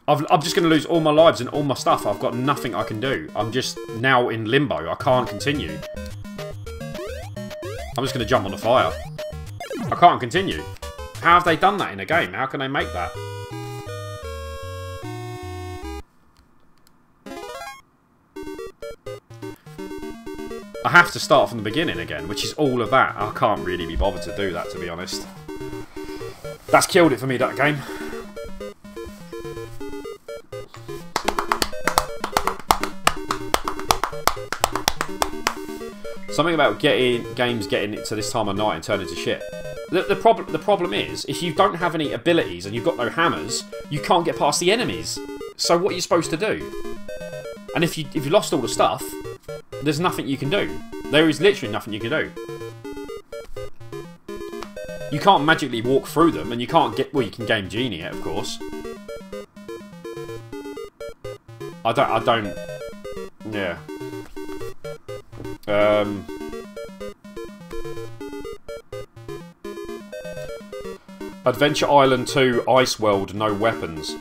Speaker 1: I'm just going to lose all my lives and all my stuff. I've got nothing I can do. I'm just now in limbo. I can't continue. I'm just going to jump on the fire. I can't continue. How have they done that in a game? How can they make that? I have to start from the beginning again, which is all of that. I can't really be bothered to do that, to be honest. That's killed it for me, that game. Something about games getting it to this time of night and turning to shit. The problem is, if you don't have any abilities and you've got no hammers, you can't get past the enemies. So what are you supposed to do? And if you lost all the stuff, there's nothing you can do. There is literally nothing you can do. You can't magically walk through them, and you can't get... Well, you can Game Genie it, of course. I don't... Yeah. Adventure Island 2 Ice World, no weapons.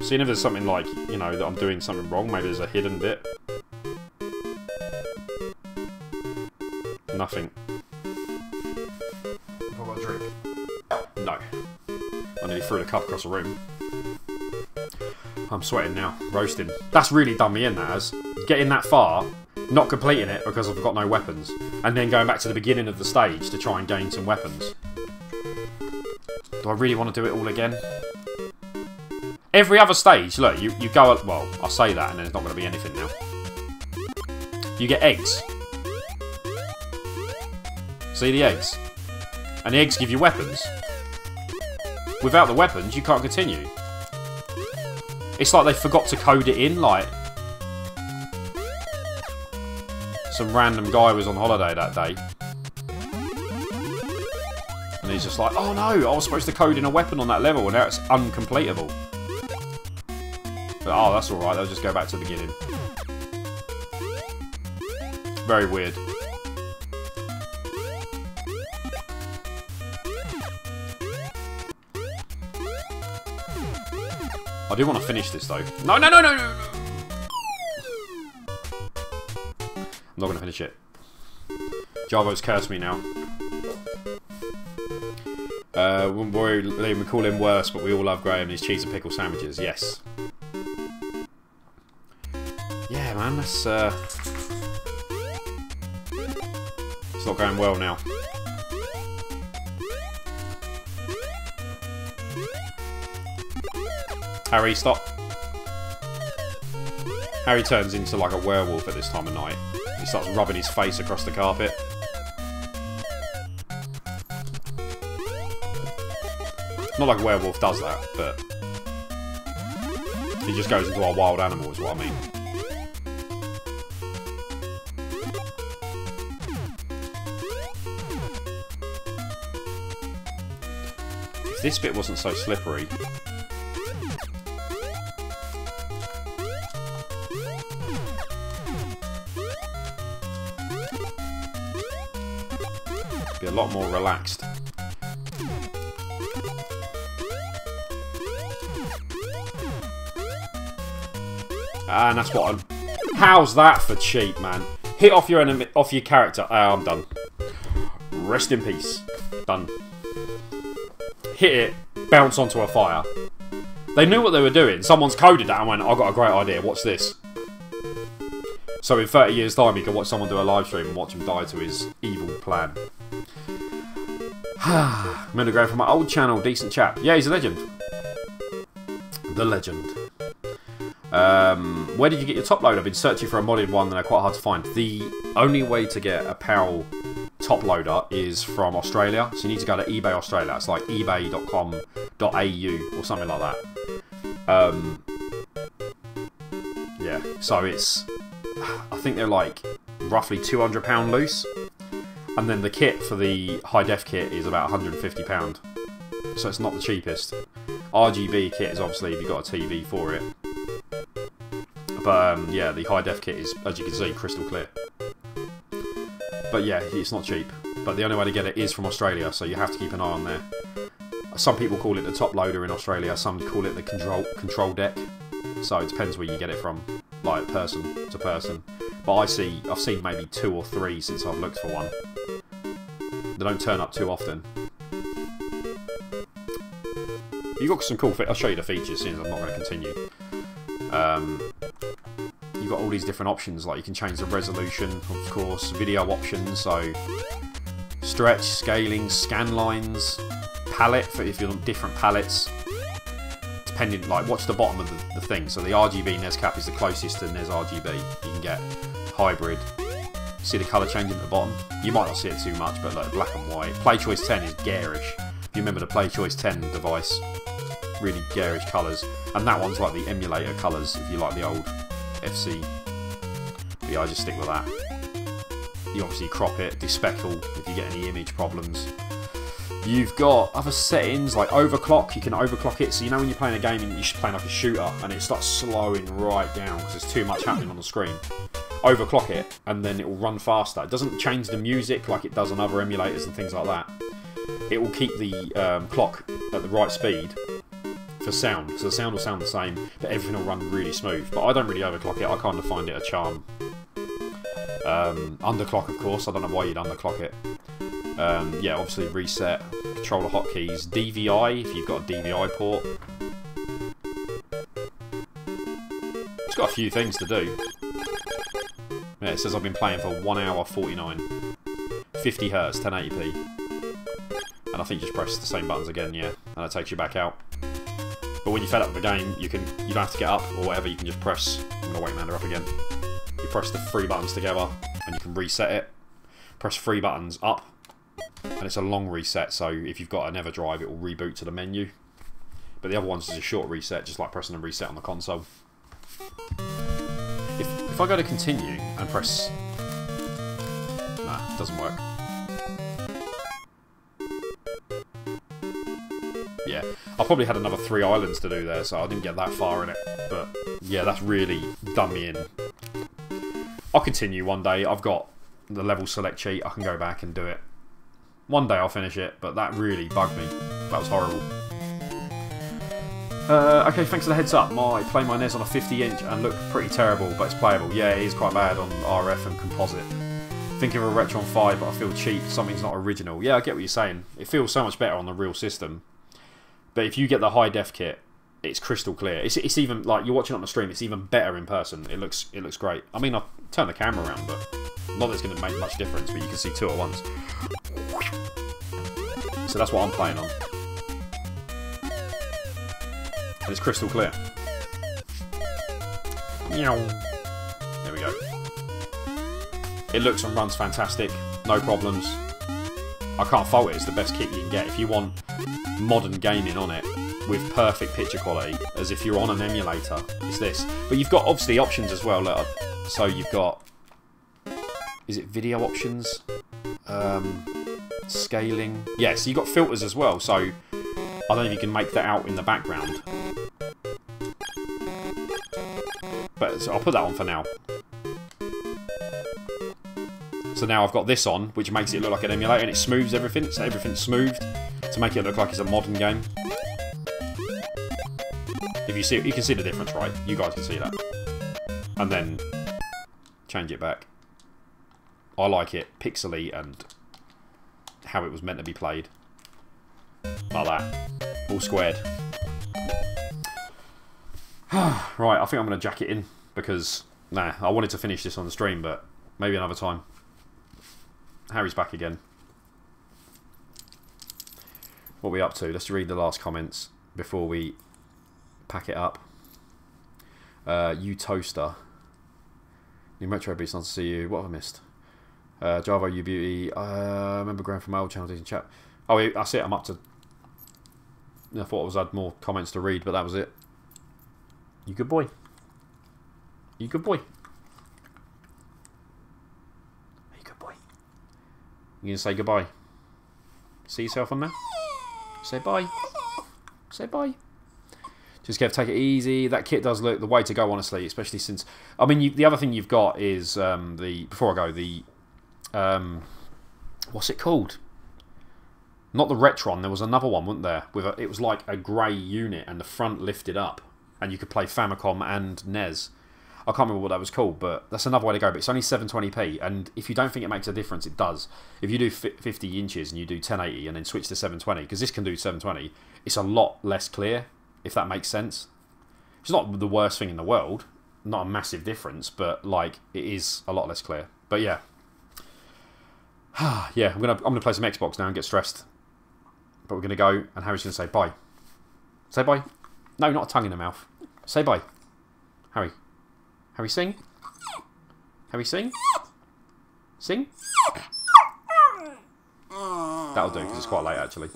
Speaker 1: Seeing if there's something like, you know, that I'm doing something wrong. Maybe there's a hidden bit. Nothing. Have I got a drink? No. I nearly threw the cup across the room. I'm sweating now. Roasting. That's really done me in, that has. Getting that far, not completing it because I've got no weapons, and then going back to the beginning of the stage to try and gain some weapons. Do I really want to do it all again? Every other stage, look, you go... Well, I'll say that and then there's not going to be anything now. You get eggs. See the eggs? And the eggs give you weapons. Without the weapons, you can't continue. It's like they forgot to code it in, like... some random guy was on holiday that day. And he's just like, oh no, I was supposed to code in a weapon on that level and now it's uncompletable. But, oh, that's alright, they'll just go back to the beginning. Very weird. I do want to finish this though. No, no, no, no, no! I'm not going to finish it. Javo's cursed me now. We call him worse, but we all love Graham and his cheese and pickle sandwiches. Yes. Yeah, man, that's it's not going well now. Harry, stop. Harry turns into like a werewolf at this time of night. He starts rubbing his face across the carpet. Not like a werewolf does that, but he just goes into our wild animal is what I mean. If this bit wasn't so slippery... be a lot more relaxed. And that's what I'm... How's that for cheap, man? Hit off your enemy, off your character. Oh, I'm done. Rest in peace. Done. Hit it, bounce onto a fire. They knew what they were doing. Someone's coded that and went, I've got a great idea. Watch this. So in 30 years' time, you can watch someone do a live stream and watch him die to his evil plan. I'm going to go for my old channel, decent chap. Yeah, he's a legend. The legend. Where did you get your top load? I've been searching for a modded one and they're quite hard to find. The only way to get a PAL top loader is from Australia. So you need to go to eBay Australia. It's like ebay.com.au or something like that. Yeah, so it's... I think they're like roughly £200 loose. And then the kit for the high def kit is about £150. So it's not the cheapest. RGB kit is obviously if you've got a TV for it. But yeah, the high def kit is, as you can see, crystal clear. But yeah, it's not cheap. But the only way to get it is from Australia, so you have to keep an eye on there. Some people call it the top loader in Australia, some call it the control deck. So it depends where you get it from, like person to person. But I've seen maybe 2 or 3 since I've looked for one. They don't turn up too often. You've got some cool... I'll show you the features since I'm not going to continue. You've got all these different options, like you can change the resolution, of course, video options, so stretch, scaling, scan lines, palette for if you want different palettes. Depending, like, watch the bottom of the thing. So the RGB NES cap is the closest to NES RGB. You can get hybrid. See the colour changing at the bottom? You might not see it too much, but like black and white. PlayChoice 10 is garish. If you remember the PlayChoice 10 device, really garish colours. And that one's like the emulator colours, if you like the old FC. But yeah, I just stick with that. You obviously crop it, despeckle if you get any image problems. You've got other settings like overclock. You can overclock it, so you know when you're playing a game and you're playing like a shooter and it starts slowing right down because there's too much happening on the screen. Overclock it and then it will run faster. It doesn't change the music like it does on other emulators and things like that. It will keep the clock at the right speed for sound, so the sound will sound the same, but everything will run really smooth. But I don't really overclock it. I kind of find it a charm. Underclock, of course. I don't know why you'd underclock it. Yeah, obviously reset, controller hotkeys, DVI if you've got a DVI port. It's got a few things to do. Yeah, it says I've been playing for 1 hour 49, 50 Hz, 1080p, and I think you just press the same buttons again, yeah, and it takes you back out. But when you're fed up with the game, you don't have to get up or whatever. You can just press. I'm gonna wake Amanda up again. You press the 3 buttons together, and you can reset it. Press 3 buttons up. And it's a long reset, so if you've got an EverDrive, it will reboot to the menu. But the other one's just a short reset, just like pressing a reset on the console. If I go to continue and press Nah, doesn't work. Yeah, I probably had another 3 islands to do there, so I didn't get that far in it. But yeah, that's really done me in. I'll continue one day. I've got the level select cheat. I can go back and do it. One day I'll finish it, but that really bugged me. That was horrible. Okay, thanks for the heads up. I play my NES on a 50-inch and look pretty terrible, but it's playable. Yeah, it is quite bad on RF and composite. Thinking of a Retron 5, but I feel cheap. Something's not original. Yeah, I get what you're saying. It feels so much better on the real system. But if you get the high def kit, it's crystal clear. It's even like you're watching it on the stream. It's even better in person. It looks great. I mean, I've turned the camera around, but not that it's going to make much difference. But you can see 2 at once. So that's what I'm playing on. And it's crystal clear. There we go. It looks and runs fantastic. No problems. I can't fault it. It's the best kit you can get. If you want modern gaming on it with perfect picture quality, as if you're on an emulator, it's this. But you've got obviously options as well. So you've got, is it video options? Scaling. Yeah, so you've got filters as well. So I don't know if you can make that out in the background. But so I'll put that on for now. So now I've got this on, which makes it look like an emulator, and it smooths everything. So everything's smoothed to make it look like it's a modern game. If you see, you can see the difference, right? You guys can see that. And then change it back. I like it pixely and how it was meant to be played. Like that. All squared. Right, I think I'm going to jack it in because, nah, I wanted to finish this on the stream, but maybe another time. Harry's back again. What are we up to? Let's read the last comments before we pack it up. You Toaster. New Metro Beats, nice to see you. What have I missed? Java, you Beauty. I remember going from my old channel in chat. Oh, that's it. I'm up to. I thought I was had more comments to read, but that was it. You good boy. You good boy. You good boy. You gonna say goodbye? See yourself on there? Say bye. Say bye. Just Kev, take it easy. That kit does look the way to go, honestly, especially since... I mean, the other thing you've got is the... Before I go, the... what's it called? Not the Retron. There was another one, wasn't there? With it was like a grey unit and the front lifted up. And you could play Famicom and NES. I can't remember what that was called, but that's another way to go. But it's only 720p, and if you don't think it makes a difference, it does. If you do 50 inches and you do 1080 and then switch to 720, because this can do 720, it's a lot less clear, if that makes sense. It's not the worst thing in the world, not a massive difference, but like it is a lot less clear. But yeah, yeah, I'm gonna play some Xbox now and get stressed. But we're gonna go, and Harry's gonna say bye. Say bye. No, not a tongue in the mouth. Say bye, Harry. Harry, sing. Harry, sing. Sing. That'll do, because it's quite late, actually.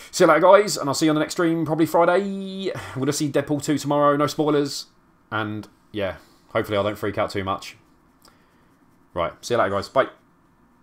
Speaker 1: See you later, guys, and I'll see you on the next stream, probably Friday. I'm going to see Deadpool 2 tomorrow, no spoilers. And, yeah, hopefully I don't freak out too much. Right, see you later, guys. Bye.